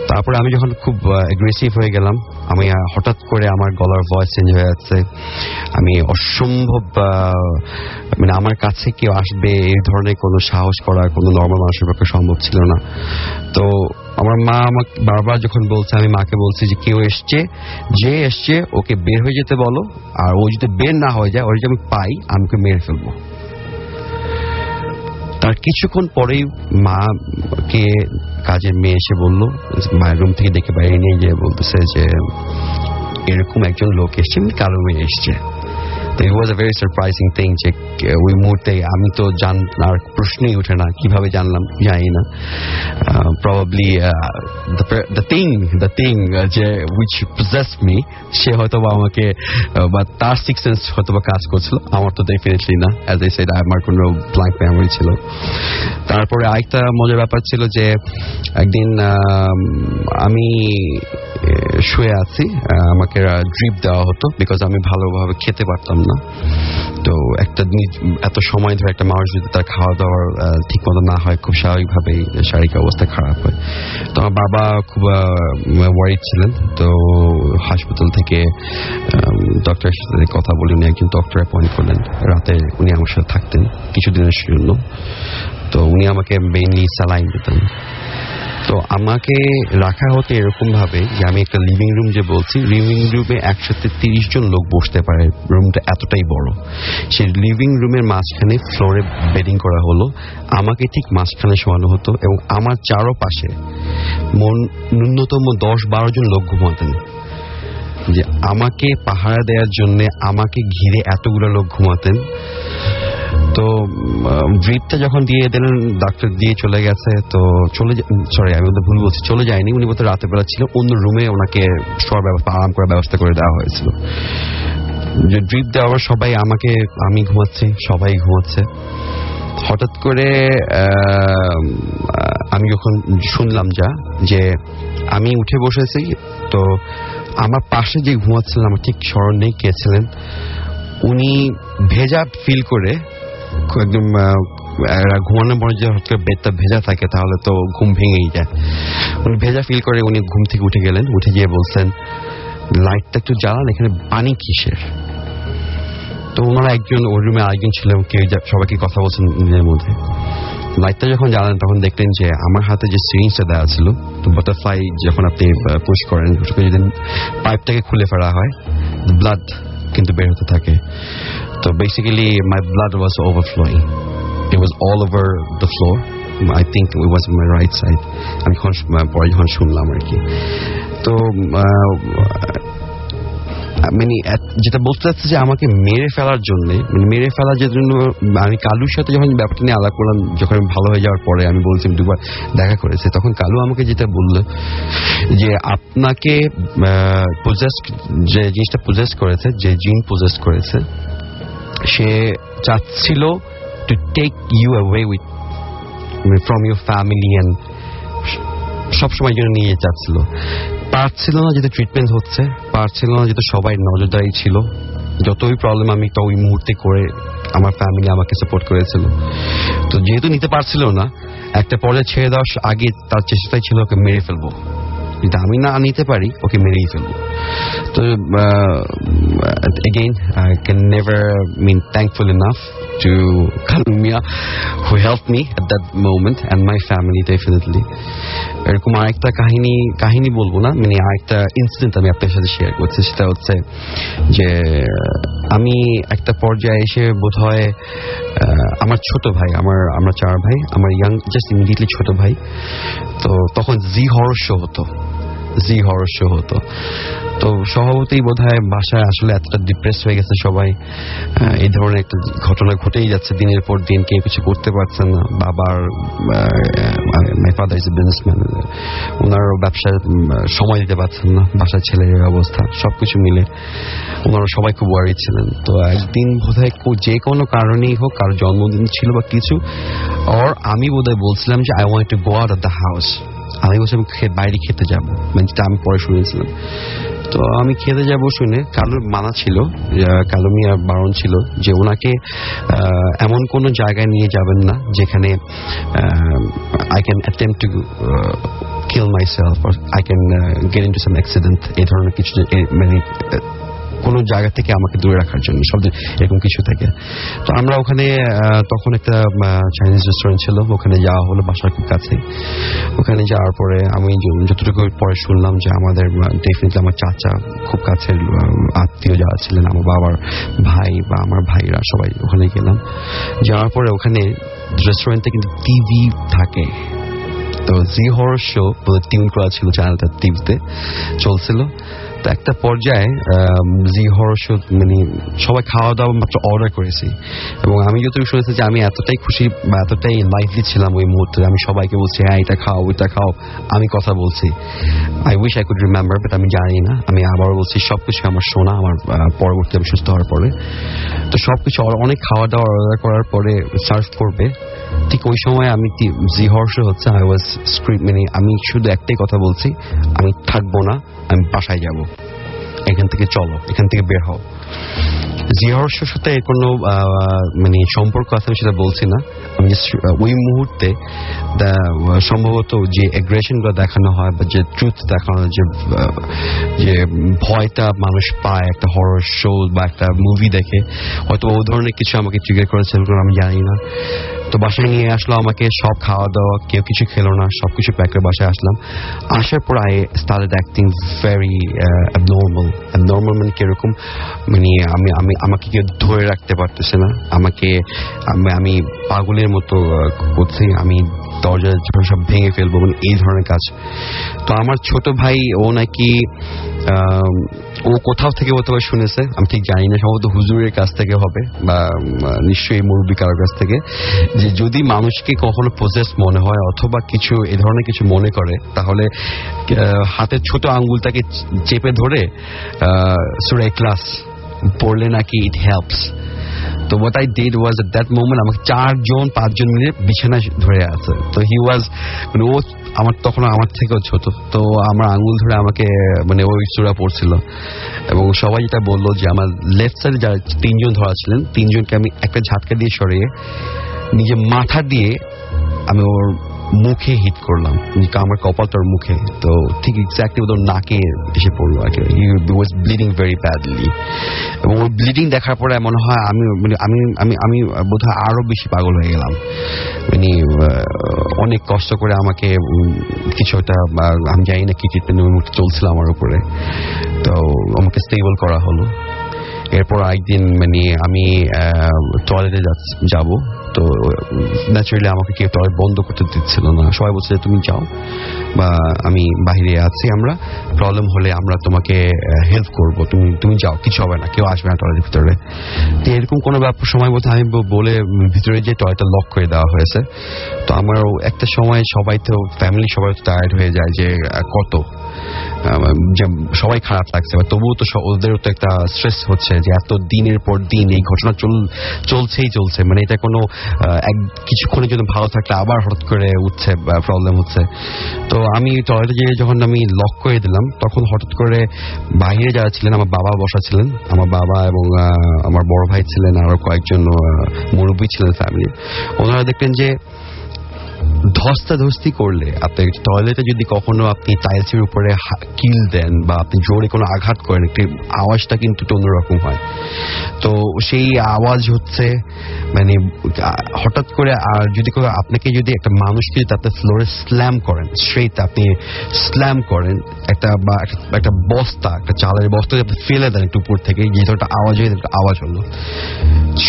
Speaker 3: তারপরে আমি যখন খুব অ্যাগ্রেসিভ হয়ে গেলাম, আমি হঠাৎ করে আমার গলার ভয়েস চেঞ্জ হয়ে যাচ্ছে, আমি অসম্ভব মানে আমার কাছে কেউ আসবে এই ধরনের কোনো সাহস করা কোনো নর্মাল মানুষের পক্ষে সম্ভব ছিল না। তো আমার মা আমাকে বারবার যখন বলছে, আমি মাকে বলছি যে কেউ এসছে, যে এসছে ওকে বের হয়ে যেতে বলো, আর ও যদি বের না হয়ে যায়, ওর যদি আমি পাই আমি ওকে মেরে ফেলবো। তার কিছুক্ষণ পরেই মাকে কাজের মেয়ে এসে বলল, মায়ের রুম থেকে ডেকে বাইরে নিয়ে গিয়ে বলতেছে যে এরকম একজন লোক এসছে, কালো মেয়ে এসছে। তো ইট ওয়াজ আ ভেরি সারপ্রাইজিং থিং যে ওই মুহূর্তে আমি তো জানার প্রশ্নই উঠে না, কিভাবে জানলাম জানি না। প্রবাবলি দ্য থিং যে উইচ পজেসড মি, সে হয়তো বা আমাকে বা তার সিক্স সেন্স হয়তো বা কাজ করছিল, আমার তো ডেফিনেটলি না। অ্যাজ আই সেড আমার কোনো ব্ল্যাঙ্ক মেমোরি ছিল। তারপরে আরেকটা মজার ব্যাপার ছিল যে একদিন আমি শুয়ে আছি, আমাকে ড্রিপ দেওয়া হতো বিকজ আমি ভালোভাবে খেতে পারতাম না। তো একটা এত সময় ধরে একটা মানুষ যদি তার খাওয়া দাওয়ার ঠিক মতো না হয়, খুব স্বাভাবিকভাবেই শারীরিক অবস্থা খারাপ হয়। তো আমার বাবা খুব ওয়ারিড ছিলেন। তো হাসপাতাল থেকে ডক্টরের সাথে কথা বলে উনি একজন ডক্টর অ্যাপয়েন্ট করলেন, রাতে উনি আমার সাথে থাকতেন কিছুদিনের জন্য। তো উনি আমাকে মেইনলি স্যালাইন দিতেন। তো আমাকে রাখা হতো এরকম ভাবে যে আমি একটা লিভিং রুম যে বলছি, লিভিং রুমে একসাথে 30 জন লোক বসতে পারে, রুমটা এতটাই বড়। সেই লিভিং রুমের মাঝখানে ফ্লোরে বেডিং করা হলো, আমাকে ঠিক মাঝখানে শোয়ানো হতো এবং আমার চারপাশে ন্যূনতম 10-12 জন লোক ঘুমাতেন, যে আমাকে পাহারা দেওয়ার জন্য আমাকে ঘিরে এতগুলো লোক ঘুমাতেন। তো ড্রিপটা যখন দিয়ে দিলেন, ডাক্তার দিয়ে চলে গেছে। তো আমি ওদের ভুল বলছি, চলে যায়নি, উনি বলতে রাতের বেলা ছিল, অন্য রুমে ওনাকে শোয়ার ব্যবস্থা, আরাম করার ব্যবস্থা করে দেওয়া হয়েছিল। যে ড্রিপ দেওয়ার সবাই আমি ঘুমাচ্ছি, সবাই ঘুমাচ্ছে। হঠাৎ করে আমি যখন শুনলাম যে আমি উঠে বসেছি, তো আমার পাশে যে ঘুমাচ্ছিলেন, আমার ঠিক স্মরণ নেই কে ছিলেন, উনি ভেজা ফিল করে একদম ঘুমানোর পরে যে বেডটা ভেজা থাকে তাহলে তো ঘুম ভেঙেই যায়, উনি ভেজা ফিল করে উনি ঘুম থেকে উঠে গেলেন। উঠে গিয়ে বলছেন লাইটটা একটু জ্বালান, এখানে পানি কিসের। তো ওনারা একজন ওই রুমে আরেকজন ছিল, কেউ সবাইকে কথা বলছেন নিজের মধ্যে। লাইটটা যখন জ্বালান তখন দেখলেন যে আমার হাতে যে সিরিঞ্জটা দেওয়া ছিল, তো বাটারফ্লাই যখন আপনি পুশ করেন, যদি পাইপটাকে খুলে ফেলা হয়, ব্লাড কিন্তু বের হতে থাকে। তো basically my blood was overflowing, it was all over the floor. I think it was my right side. আমি পরে যখন শুনলাম আর কি। তো মানে যেটা বলতে চাচ্ছি যে আমাকে মেরে ফেলার জন্য, মেরে ফেলার জন্য আমি কালুর সাথে যখন ব্যাপারটা নিয়ে আলাপ করলাম, যখন আমি ভালো হয়ে যাওয়ার পরে আমি বলছি দুবার দেখা করেছে, তখন কালু আমাকে যেটা বললো যে আপনাকে যে জিনিসটা পজেস করেছে, যে জিন পজেস করেছে, সে চাচ্ছিল to take you away with from your family, and সবসময় জন্য নিয়ে চাচ্ছিল। পারছিল না, যেহেতু ট্রিটমেন্ট হচ্ছে, পারছিল না যেহেতু সবাই নজরদারি ছিল, যতই প্রবলেম আমি তো ওই মুহূর্তে করে আমার ফ্যামিলি আমাকে সাপোর্ট করেছিল। তো যেহেতু নিতে পারছিল না, একটা পর্যায়ে ছেড়ে দেওয়ার আগে তার চেষ্টাই ছিল ওকে মেরে ফেলবো, যদি আমি না নিতে পারি ওকে মেরেই ফেলবো। তো again I can never mean thankful enough to Kalumia who helped me at that moment and my family definitely. এরকম আরেকটা কাহিনী বলবো না, মানে আরেকটা ইনসিডেন্ট আমি আপনার সাথে শেয়ার করছি। সেটা হচ্ছে যে আমি একটা পর্যায়ে এসে বোধহয় আমার ছোট ভাই, আমরা 4 ভাই, আমার জাস্ট ইমিডিয়েটলি ছোট ভাই, তো তখন জি হরর শো হতো। তো স্বভাবতই বোধহয় বাসায় আসলে এতটা ডিপ্রেস হয়ে গেছে সবাই, এই ধরনের একটা ঘটনা ঘটেই যাচ্ছে দিনের পর দিন, কেউ কিছু করতে পারছেন না। বাবার my father is a businessman, ওনারও ব্যবসায় সময় দিতে পারছেন না, বাসার ছেলের অবস্থা, সবকিছু মিলে ওনারা সবাই খুব ওয়ারি ছিলেন। তো একদিন বোধহয় যে কোনো কারণেই হোক, কারো জন্মদিন ছিল বা কিছু, আর আমি বোধহয় বলছিলাম যে I want to go out of the house, আমি বলছিলাম বাইরে খেতে যাবো, মানে যেটা আমি পরে শুনেছিলাম। তো আমি খেতে যাবো শুনে কালুর মানা ছিল, কালুমিয়ার বারণ ছিল যে ওনাকে এমন কোনো জায়গায় নিয়ে যাবেন না যেখানে I can attempt to kill myself or I can get into some accident, এই ধরনের কিছু, মানে কোনো জায়গা থেকে আমাকে দূরে রাখার জন্য, সব এরকম কিছু থেকে। তো আমরা ওখানে তখন একটা চাইনিজ রেস্টুরেন্ট ছিল, ওখানে যাওয়া হলো বাসার খুব কাছে। ওখানে যাওয়ার পরে আমি যতটুকু পরে শুনলাম যে আমাদের ডেফিনেটলি আমার চাচা, খুব কাছের আত্মীয় যারা ছিলেন, আমার বাবার ভাই বা আমার ভাইরা সবাই ওখানে গেলাম। যাওয়ার পরে ওখানে রেস্টুরেন্টে কিন্তু টিভি থাকে, তো জি হরর শো টিউন করা ছিল, চ্যানেলটা টিভিতে চলছিল। তো একটা পর্যায়ে জি হরর শো, মানে সবাই খাওয়া দাওয়া মাত্র অর্ডার করেছি, এবং আমি যতটুকু শুনেছি যে আমি এতটাই খুশি বা এতটাই লাইভলি ছিলাম ওই মুহূর্তে, আমি সবাইকে বলছি হ্যাঁ এটা খাও ওইটা খাও, আমি কথা বলছি। I wish I could remember, but আমি জানি না। আমি আবার বলছি সবকিছু আমার শোনা, আমার পরবর্তী আমি সুস্থ হওয়ার পরে। তো সবকিছু অনেক খাওয়া দাওয়া অর্ডার করার পরে সার্ভ করবে, ঠিক ওই সময় আমি জি হরর শো হচ্ছে, আই ওয়াজ স্ক্রিপ্ট, মানে আমি শুধু একটাই কথা বলছি, আমি থাকবো না, আমি বাসায় যাব, এখান থেকে চলো, এখান থেকে বের হও। জি হরর শোর সাথে কোনো মানে সম্পর্ক আছে আমি সেটা বলছি না, আমি ওই মুহূর্তে সম্ভবত যে অ্যাগ্রেশন গুলো দেখানো হয় বা যে ট্রুথ দেখানো, যে ভয়টা মানুষ পায় একটা হরর শো বা একটা মুভি দেখে, হয়তো ও ধরনের কিছু আমাকে ট্রিগার করেছে, আমি জানি না। তো বাসায় নিয়ে আসলো আমাকে, সব খাওয়া দাওয়া, কেউ কিছু খেলো না, সবকিছু প্যাক করে বাসায় আসলাম। আসার পর I started acting very abnormal. মানে কিরকম, মানে আমাকে কেউ ধরে রাখতে পারতেছে না, আমি পাগলের মতো করছি, আমি দরজা সব ভেঙে ফেলবো, মানে এই ধরনের কাজ। তো আমার ছোট ভাই, ও নাকি ও কোথাও থেকে হতে পারে শুনেছে, আমি ঠিক জানি না, সম্ভবত হুজুরের কাছ থেকে হবে বা নিশ্চয়ই মুরব্বী কারোর কাছ থেকে, যে যদি মানুষকে কখনো পজেস মনে হয় অথবা কিছু এই ধরনের কিছু মনে করে, তাহলে হাতের ছোট আঙ্গুলটাকে চেপে ধরে সূরা ইখলাস পড়লে নাকি ইট হেল্পস। তো what I did was at that moment আমাকে 4-5 মিলে বিছানায় ধরে আছে। তো হি ওয়াজ, মানে ও তখন আমার থেকেও ছোট, তো আমার আঙ্গুল ধরে আমাকে, মানে ওই সূরা পড়ছিল, এবং সবাই যেটা বললো যে আমার লেফট সাইডে যারা 3 জন ধরা ছিলেন, 3 জনকে আমি একটা ঝাটকা দিয়ে সরিয়ে নিজের মাথা দিয়ে আমি ওর মুখে হিট করলাম, আমার কপালটার মুখে। তো ঠিক এক্স্যাক্টলি ওদের নাকে এসে পড়লো আর কি। হি ওয়াজ ব্লিডিং ভেরি ব্যাডলি, এবং ওর ব্লিডিং দেখার পরে মনে হয় আমি বোধহয় আরো বেশি পাগল হয়ে গেলাম। মানে অনেক কষ্ট করে আমাকে কিছু একটা, আমি জানি না কি ট্রিটমেন্ট চলছিল আমার উপরে, তো আমাকে স্টেবল করা হলো। এরপর একদিন মানে আমি টয়লেটে যাব, তো ন্যাচারালি আমাকে কেউ টয়লেট বন্ধ করতে দিচ্ছিল না, সবাই বলছে তুমি যাও, বা আমি বাইরে আছি, আমরা প্রবলেম হলে আমরা তোমাকে হেল্প করবো, তুমি যাও, কিছু হবে না, কেউ আসবে না টয়লেটের ভিতরে। তো এরকম কোনো সময় বলতে আমি বলে ভিতরে যে টয়লেটটা লক করে দেওয়া হয়েছে। তো আমার একটা সময় সবাই তো ফ্যামিলি সবাই টায়ার্ড হয়ে যায় যে কত সবাই খারাপ লাগছে, তবুও তো ওদেরও তো একটা স্ট্রেস হচ্ছে যে এত দিনের পর দিন এই ঘটনা চলছে, মানে এটা কোনো কিছুক্ষণের জন্য ভালো থাকলে আবার হঠাৎ করে উঠছে, প্রবলেম হচ্ছে। তো আমি টয়লেটে গিয়ে যখন আমি লক করে দিলাম, তখন হঠাৎ করে বাইরে যারা ছিলেন, আমার বাবা বসা ছিলেন, আমার বাবা এবং আমার বড় ভাই ছিলেন, আরো কয়েকজন মুরব্বী ছিলেন ফ্যামিলি। ওনারা দেখলেন যে ধস্তাধস্তি করলে, আপনি টয়লেটে যদি কখনো আপনি টাইলসের উপরে কিল দেন বা আপনি জোরে কোনো আঘাত করেন, একটি আওয়াজটা কিন্তু অন্যরকম হয়। তো সেই আওয়াজ হচ্ছে মানে হঠাৎ করে, আর যদি আপনাকে যদি একটা মানুষকে যদি আপনি ফ্লোরে স্ল্যাম করেন, স্ট্রেট আপনি স্ল্যাম করেন, একটা বস্তা, একটা চালের বস্তা আপনি ফেলে দেন একটু উপর থেকে, যেহেতু একটা আওয়াজ হয়ে আওয়াজ হলো,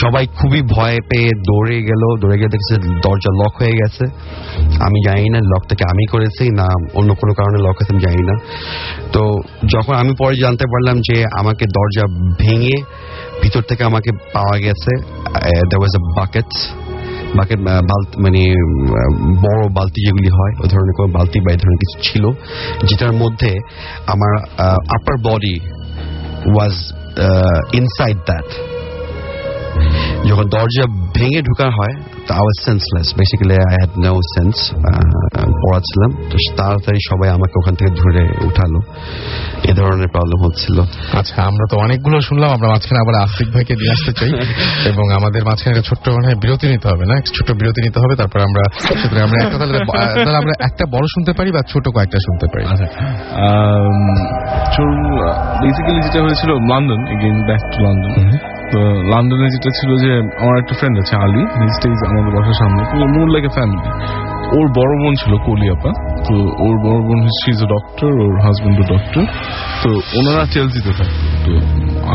Speaker 3: সবাই খুবই ভয় পেয়ে দৌড়ে গিয়ে দেখছে দরজা লক হয়ে গেছে। আমি জানি না লকটাকে আমি করেছি না অন্য কোনো কারণে লক হয়েছে, আমি জানি না। তো যখন আমি পরে জানতে পারলাম যে আমাকে দরজা ভেঙে ভিতর থেকে আমাকে পাওয়া গেছে, there was a bucket মানে বড় বালতি যেগুলি হয়, ওই ধরনের কোনো বালতি বা এই ধরনের কিছু ছিল, যেটার মধ্যে আমার আপার বডি ওয়াজ ইনসাইড দ্যাট। যখন দরজা ভেঙে ঢোকা হয়, I was senseless. Basically, I had no sense. পড়া ছিলাম, তো তাড়াতাড়ি সবাই আমাকে ওখান থেকে ধরে উঠালো। এ ধরনের প্রবলেম হচ্ছিল।
Speaker 1: আচ্ছা, আমরা তো অনেকগুলো শুনলাম, আমরা মাঝখানে আবার আফ্রিক ভাইকে দিয়ে আসতে চাই এবং আমাদের মাঝখানে একটা ছোট্ট বিরতি নিতে হবে না, ছোট্ট বিরতি নিতে হবে, তারপর আমরা একটা বড় শুনতে পারি বা ছোট কয়েকটা শুনতে পারি।
Speaker 2: বেসিক্যালি যেটা হয়েছিল London, again back to London. তো লন্ডনে যেটা ছিল যে আমার একটা ফ্রেন্ড আছে আলী, আমাদের বাসার সামনে, মোর লাইক এ ফ্যামিলি। ওর বড় বোন ছিল কলিয়াপা, তো ওর বড় বোন she is a doctor, or husband doctor. তো ওনারা চেলসিতে থাকে। তো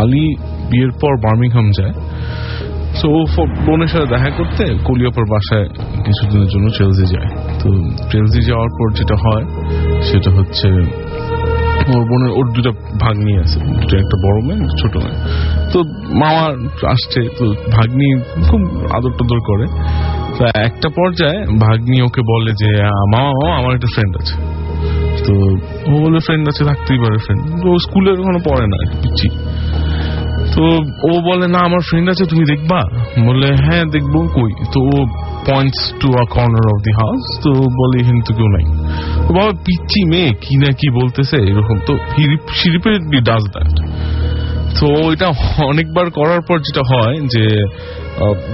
Speaker 2: আলী বিয়ের পর বার্মিংহাম যায়, তো ও বোনের সাথে দেখা করতে কলিয়াপার বাসায় কিছুদিনের জন্য চেলসি যায়। তো চেলসি যাওয়ার পর যেটা হয় সেটা হচ্ছে ওর বোনের ওর দুটা ভাগ্নি আছে, দুটো, একটা বড় মেয়ে, ছোট মেয়ে। তো মামা আসছে, তো ভাগ্নি খুব আদর টদর করে। তো একটা পর্যায়ে ভাগ্নি ওকে বলে যে মামা আমার একটা ফ্রেন্ড আছে। তো ও বলে ফ্রেন্ড আছে, থাকতেই পারে ফ্রেন্ড, ও স্কুলে ওখানে পড়ে না, পিচ্ছি। তো ও বলে না আমার ফ্রেন্ড আছে, তুমি দেখবা? বলে হ্যাঁ দেখবো, কই? তো ও points to a corner of the house. তো বলে এখানে তো কেউ নাই। বাবা পিচ্ছি মেয়ে কি না কি বলতেছে এরকম। তো she repeatedly does that. তো এটা অনেকবার করার পর যেটা হয় যে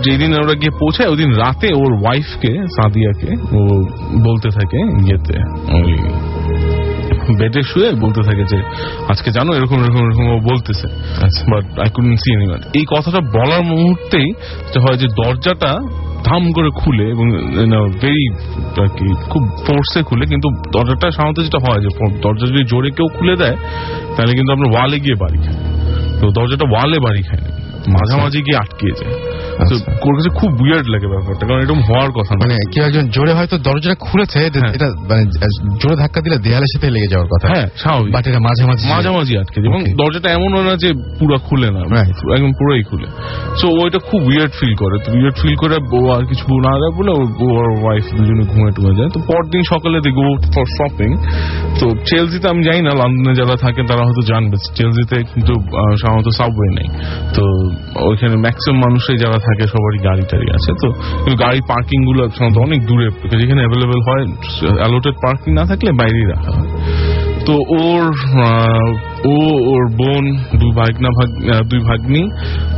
Speaker 2: যেদিন ওরা গিয়ে পৌঁছায়, ওই দিন রাতে ওর ওয়াইফকে, সাদিয়াকে, ও বলতে থাকে ইয়েতে, ওই বেডে শুয়ে বলতে থাকে যে আজকে জানো এরকম এরকম এরকম ও বলতেছে, but I couldn't see anyone. এই কথাটা বলার মুহূর্তেই যেটা হয় যে দরজাটা ধাম করে খুলে এবং ভেরি আর কি খুব ফোর্সে খুলে, কিন্তু দরজাটা সাধারণত যেটা হয় যে দরজা যদি জোরে কেউ খুলে দেয় তাহলে কিন্তু আপনার ওয়ালে গিয়ে বাড়ি খায়। তো দরজাটা ওয়ালে বাড়ি খায় না, মাঝামাঝি গিয়ে আটকে যায়। তো ওর কাছে খুব উইয়ার্ড লাগে ব্যাপারটা, কারণ এরকম হওয়ার কথা না।
Speaker 1: মানে কেউ একজন জোরে হয়তো দরজাটা খুলেছে, এটা মানে জোরে ধাক্কা দিলে দেয়ালের সাথে লেগে যাওয়ার কথা।
Speaker 2: হ্যাঁ স্বাভাবিক, বাট এটা মাঝামাঝি আটকে যায় এবং দরজাটা এমন না যে পুরো খুলে না, একদম পুরোই খুলে। সো ওইটা খুব উইয়ার্ড ফিল করে। তো উইয়ার্ড ফিল করে ও আর কিছু না যায় বলে ও আর ওয়াইফ দুজনে ঘুমিয়ে টুমে যায়। তো পরদিন সকালে দে গো ফর শপিং। তো চেলসিতে আমি জানি না, লন্ডনে যারা থাকে তারা হয়তো জানবে, চেলসিতে কিন্তু সাধারণত সাবওয়ে নেই। তো ওইখানে ম্যাক্সিমাম মানুষই যারা থাকে সবারই গাড়ি টাড়ি আছে। তো কিন্তু গাড়ি পার্কিং গুলো সাধারণত অনেক দূরে, যেখানে অ্যাভেলেবেল হয় অ্যালোটেড পার্কিং না থাকলে বাইরেই রাখা হয়। তো ওর বোন, দুই ভাগ্নি,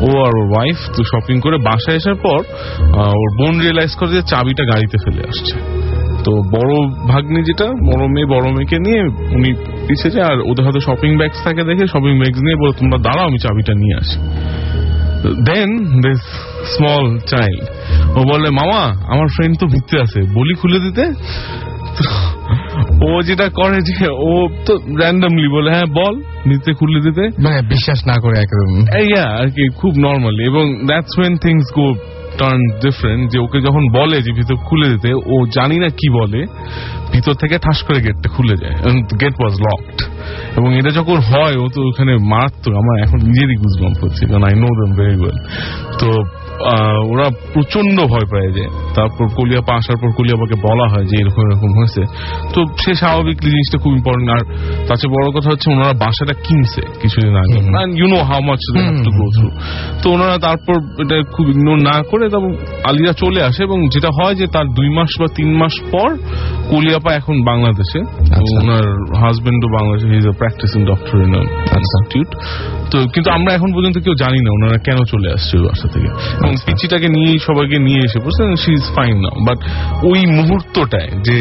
Speaker 2: ও আর ওর ওয়াইফ তো শপিং করে বাসায় আসার পর ওর বোন রিয়েলাইজ করে যে চাবিটা গাড়িতে ফেলে আসছে। তো বড় ভাগ্নি যেটা, বড় মেয়েকে নিয়ে উনি পিছিয়ে যায়, আর ওদের হাতে শপিং ব্যাগস থাকে দেখে শপিং ব্যাগস নিয়ে বলে তোমরা দাঁড়াও আমি চাবিটা নিয়ে আসি। দেন দিস স্মল চাইল্ড ও বলে মামা আমার ফ্রেন্ড তো ভিতরে আছে, বলি খুলে দিতে। ও যেটা করে যে ও তো র্যান্ডমলি বলে হ্যাঁ বল, নিতে খুলে দিতে,
Speaker 1: মানে বিশ্বাস না করে একদম
Speaker 2: আর কি খুব নর্মালি। এবং that's when things go turn different, যে ওকে যখন বলে যে ভিতর খুলে দিতে, ও জানি না কি বলে, ভিতর থেকে ঠাস করে গেটটা খুলে যায়, গেট ওয়াজ লকড। এবং এটা যখন হয় ও তো ওখানে মারাত্মক, আমার এখন নিজেরই গুজবাম্প হচ্ছে, কারণ I know them very well. তো ওরা প্রচন্ড ভয় পায় যে তারপর কলিয়াপা আসার পর কলিয়াপাকে বলা হয় যে এরকম এরকম হয়েছে, তো সে স্বাভাবিকলি জিনিসটা খুব ইম্পর্টেন্ট। আর তার চেয়ে বড় কথা হচ্ছে ওনারা বাসাটা কিনছে কিছুদিন আগে, you know how much they have to go through. তো ওনারা তারপর এটা খুব ইগনোর না করে তারপর আলিয়া চলে আসে, এবং যেটা হয় যে তার 2 মাস বা 3 মাস পর কলিয়াপা এখন বাংলাদেশে, ওনার হাজবেন্ডও বাংলাদেশে, he is a practising doctor in institute. তো কিন্তু আমরা এখন পর্যন্ত কেউ জানি না ওনারা কেন চলে আসছে ওই বাসা থেকে, এবং পিচিটাকে নিয়ে সবাইকে নিয়ে এসে বলছেন she is fine now. But ওই মুহূর্তটায় যে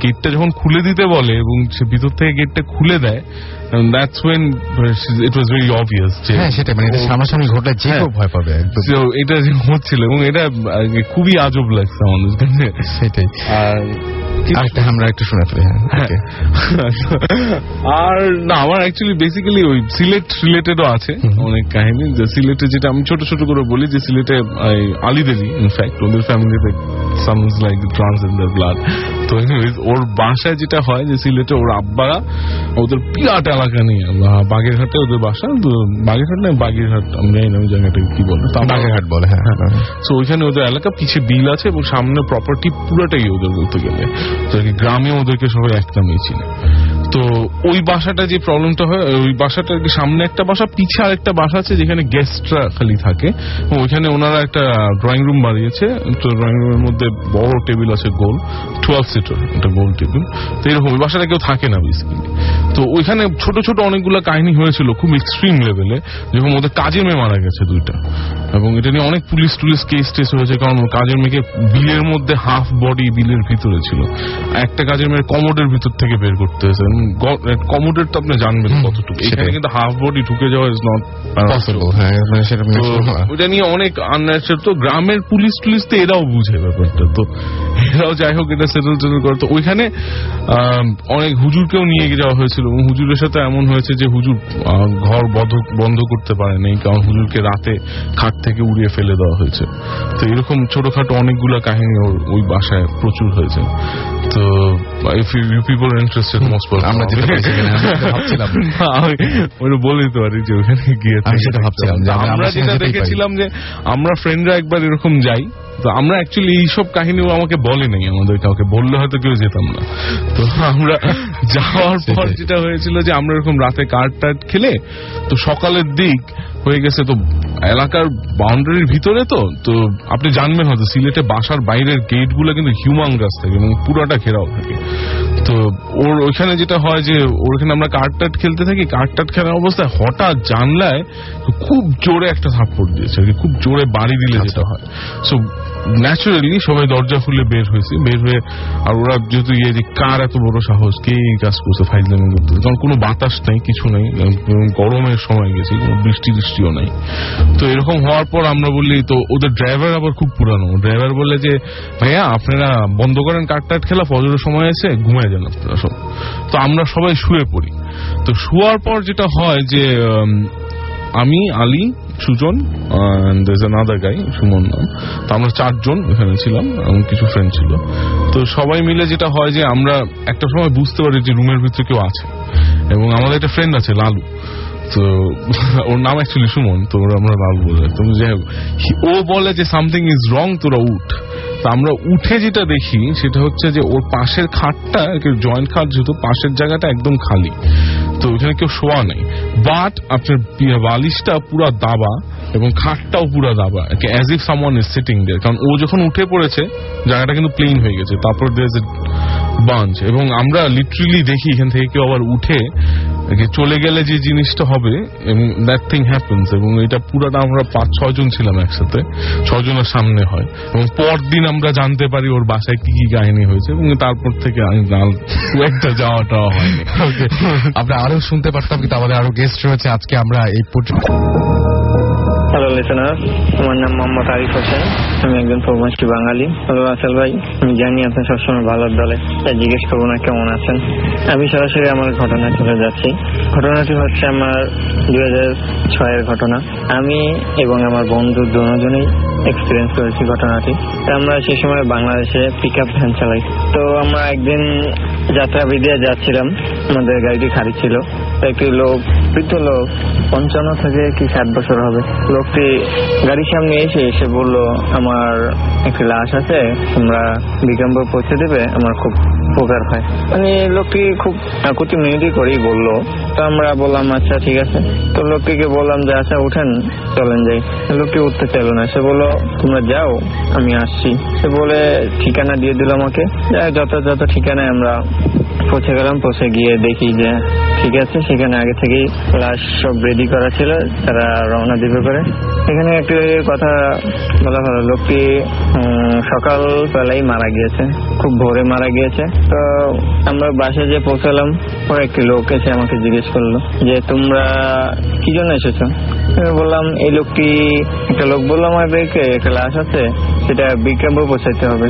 Speaker 2: গেটটা যখন খুলে দিতে বলে এবং সে ভিতর থেকে গেটটা খুলে দেয়, that's when it was very obvious যে
Speaker 1: সেটা মানে এটা সামনাসামনি ঘটলে যে কেউ ভয় পাবে একদম।
Speaker 2: এটা যে হচ্ছিল এবং এটা খুবই আজব লাগছে আমাদের কাছে।
Speaker 1: সেটাই। আর আমরা একটু শুনে ফেলি।
Speaker 2: আর না, আমার অ্যাকচুয়ালি বেসিক্যালি ওই সিলেট রিলেটেডও আছে অনেক কাহিনী। যে সিলেটে যেটা আমি ছোট ছোট করে বলি, যে সিলেটে আলিদেলি ইনফ্যাক্ট ওদের ফ্যামিলিতে seems like trance in the blood. তো ওর বাসায় যেটা হয় যে সিলেটে ওর আব্বারা ওদের বিরাট এলাকা নিয়ে, বাগেরহাটে ওদের বাসা, বাগেরহাট না বাগেরহাট আমি জানি না ওই জায়গাটা কি বলে,
Speaker 1: বাগেরহাট বলে। হ্যাঁ,
Speaker 2: তো ওইখানে ওদের এলাকা, পিছে বিল আছে এবং সামনে প্রপার্টি পুরোটাই ওদের বলতে গেলে। তো গ্রামে ওদেরকে সবাই এক নামেই চিনে। তো ওই বাসাটা যে প্রবলেমটা হয়, ওই বাসাটার সামনে একটা বাসা, পিছে আর একটা বাসা আছে যেখানে গেস্টরা খালি থাকে। ওইখানে ওনারা একটা ড্রয়িং রুম বানিয়েছে। তো ড্রয়িং রুমের মধ্যে বড় টেবিল আছে, গোল 12 সিটার একটা গোল টেবিল। তো এরকম ওই বাসাটা কেউ থাকে না বেসিক্যালি। তো ওইখানে ছোট ছোট অনেকগুলো কাহিনী হয়েছিল খুব এক্সট্রিম লেভেলে, যেরকম ওদের কাজের মেয়ে মারা গেছে 2টা, এবং এটা নিয়ে অনেক পুলিশ কেস টেস হয়েছে, কারণ কাজের মেয়েকে বিলের মধ্যে হাফ বডি বিলের ভিতরে ছিল, একটা কাজের মেয়ের কমোডের ভিতর থেকে বের করতে হয়েছে। কমোডের তো আপনি জানবেন কতটুকু, এখানে কিন্তু হাফ বডি ঢুকে যাওয়া ইজ নট পসিবল। ওটা নিয়ে অনেক আনন্যাচারাল। তো গ্রামের পুলিশ তো এরাও বুঝে ব্যাপারটা, তো এরাও যাই হোক এটা সেটেল করে। তো ওইখানে অনেক হুজুরকেও নিয়ে যাওয়া হয়েছিল, এবং হুজুরের সাথে এমন হয়েছে যে হুজুর ঘর বন্ধ করতে পারে নাই, কারণ হুজুরকে রাতে খাট থেকে উড়িয়ে ফেলে দেওয়া হয়েছে। তো এরকম ছোটখাটো অনেকগুলা কাহিনী ওই বাসায় প্রচুর হয়েছে। তো if you people are interested, most probably আমরা যেটা ভাবছিলাম ওটা বলে দিতে পারি যে ওখানে গিয়ে সেটা ভাবছিলাম যে আমরা যেটা দেখেছিলাম যে আমরা ফ্রেন্ডরা একবার এরকম যাই। তো আমরা অ্যাকচুয়ালি এইসব কাহিনীও আমাকে বলে নাই, আমাদের কাউকে বললে হয়তো কেউ যেতাম না। তো আমরা যাওয়ার পর যেটা হয়েছিল যে আমরা এরকম রাতে কার্ড খেলে, তো সকালের দিক হয়ে গেছে, তো এলাকার বাউন্ডারির ভিতরে তো আপনি জানবেন হয়তো সিলেটে বাসার বাইরের গেট গুলো কিন্তু হিউমাঙ্গাস থাকে এবং পুরোটা ঘেরাও থাকে। তো ওর ওইখানে যেটা হয় যে ওখানে আমরা কার্ড খেলতে থাকি, কার্ড খেলার অবস্থায় হঠাৎ জানলায় খুব জোরে একটা থাপ্পড় দিয়েছে, খুব জোরে বাড়ি দিলে যেটা হয়। সো ন্যাচারালি সবাই দরজা খুলে বের হয়ে, আর ওরা যেহেতু যে কার এত বড় সাহস, কে এই কাজ করছে ফাইজলামি করতে, কারণ কোনো বাতাস নাই, কিছু নেই, গরমের সময় গেছে, কোনো বৃষ্টিও নাই। তো এরকম হওয়ার পর আমরা বললি, তো ওদের ড্রাইভার আবার খুব পুরানো, ড্রাইভার বলে যে ভাইয়া আপনারা বন্ধ করেন কার্ড খেলা, ফজরের সময় এসে ঘুমিয়ে যান আপনারা সব। তো আমরা সবাই শুয়ে পড়ি। তো শোয়ার পর যেটা হয় যে আমি, আলী, সুজন, আনাদার গাই সুমন নাম, তো আমরা 4 জন এখানে ছিলাম এবং কিছু ফ্রেন্ড ছিল। তো সবাই মিলে যেটা হয় যে আমরা একটা সময় বুঝতে পারি যে রুমের ভিতরে কেউ আছে, এবং আমাদের একটা ফ্রেন্ড আছে লালু, তো ওর নাম অ্যাকচুয়ালি সুমন, তো আমরা লালু বলে। তো যাই হোক, ও বলে যে সামথিং ইজ রং, তোরা উঠ। তো আমরা উঠে যেটা দেখি সেটা হচ্ছে যে ওর পাশের খাটটা, জয়েন্ট খাট যেহেতু, পাশের জায়গাটা একদম খালি, তো ওখানে কেউ শোয়া নেই, বাট আপনার বালিশটা পুরা দাবা এবং খাটটাও পুরা দাবা, as if someone is sitting there. কারণ ও যখন উঠে পড়েছে জায়গাটা কিন্তু প্লেন হয়ে গেছে, তারপর দেয়ার ইজ এ বাঞ্চ, এবং আমরা লিটারেলি দেখি এখান থেকে কেউ আবার উঠে চলে গেলে যে জিনিসটা হবে, এবং দ্যাট থিং হ্যাপেন্স। এবং এটা পুরাটা আমরা 5-6 জন ছিলাম একসাথে, 6 জনের সামনে হয়, এবং পরদিন আমরা জানতে পারি ওর বাসায় কি কি কাহিনী হয়েছে, এবং তারপর থেকে একটা যাওয়াটা হয়নি।
Speaker 1: আমরা আরো শুনতে পারতাম, কিন্তু আমাদের আরো গেস্ট রয়েছে আজকে। আমরা এই
Speaker 4: হ্যালো লিসেনার, আমার নাম মোহাম্মদ আরিফ হোসেন, আমি একজন প্রবাসী বাঙালি। হ্যালো রাসেল ভাই, আমি জানি আপনি সবসময় ভালোর দলে, তাই জিজ্ঞেস করবো না কেমন আছেন। আমি সরাসরি আমার ঘটনা চলে যাচ্ছি। ঘটনাটি হচ্ছে আমার 2006-এর ঘটনা। আমি এবং আমার বন্ধু দুজনেই এক্সপিরিয়েন্স করেছি ঘটনাটি। তো আমরা সেই সময় বাংলাদেশে পিক আপ ভ্যান চালাই। তো আমরা একদিন যাত্রা বিধিয়ে যাচ্ছিলাম, আমাদের গাড়িটি খালি ছিল। তো একটি লোক, বৃদ্ধ লোক, 55 থেকে কি 60 বছর হবে, লোকটি গাড়ির সামনে এসে বলল, আমার একটি লাশ আছে, তোমরা বিক্রমপুর পৌঁছে দেবে, আমার খুব উপকার হয়। মানে লোকটি খুব আকুতি মিনতি করেই বললো। তো আমরা বললাম আচ্ছা ঠিক আছে। তো লোকটিকে বললাম যে আচ্ছা উঠেন, চলেন যাই। লোকটি উঠতে চাইল না, সে বললো তোমরা যাও, আমি আসছি। সে বলে ঠিকানা দিয়ে দিল আমাকে। যত ঠিকানায় আমরা পৌঁছে গেলাম। পৌঁছে গিয়ে দেখি যে ঠিক আছে, সেখানে আগে থেকেই লাশ সব রেডি করা ছিল, তারা রওনা দিবে করে। এখানে একটি কথা বলা হলো, লোকটি সকালবেলাই মারা গিয়েছে, খুব ভোরে মারা গিয়েছে। তো আমরা বাসায় যে পৌঁছালাম, পরে একটি লোক এসে আমাকে জিজ্ঞেস করলো যে তোমরা কি জন্য এসেছো। বললাম এই লোকটি, একটা লোক বললো আমাদেরকে একটা লাশ আছে, সেটা বিক্রমপুর পৌঁছাইতে হবে।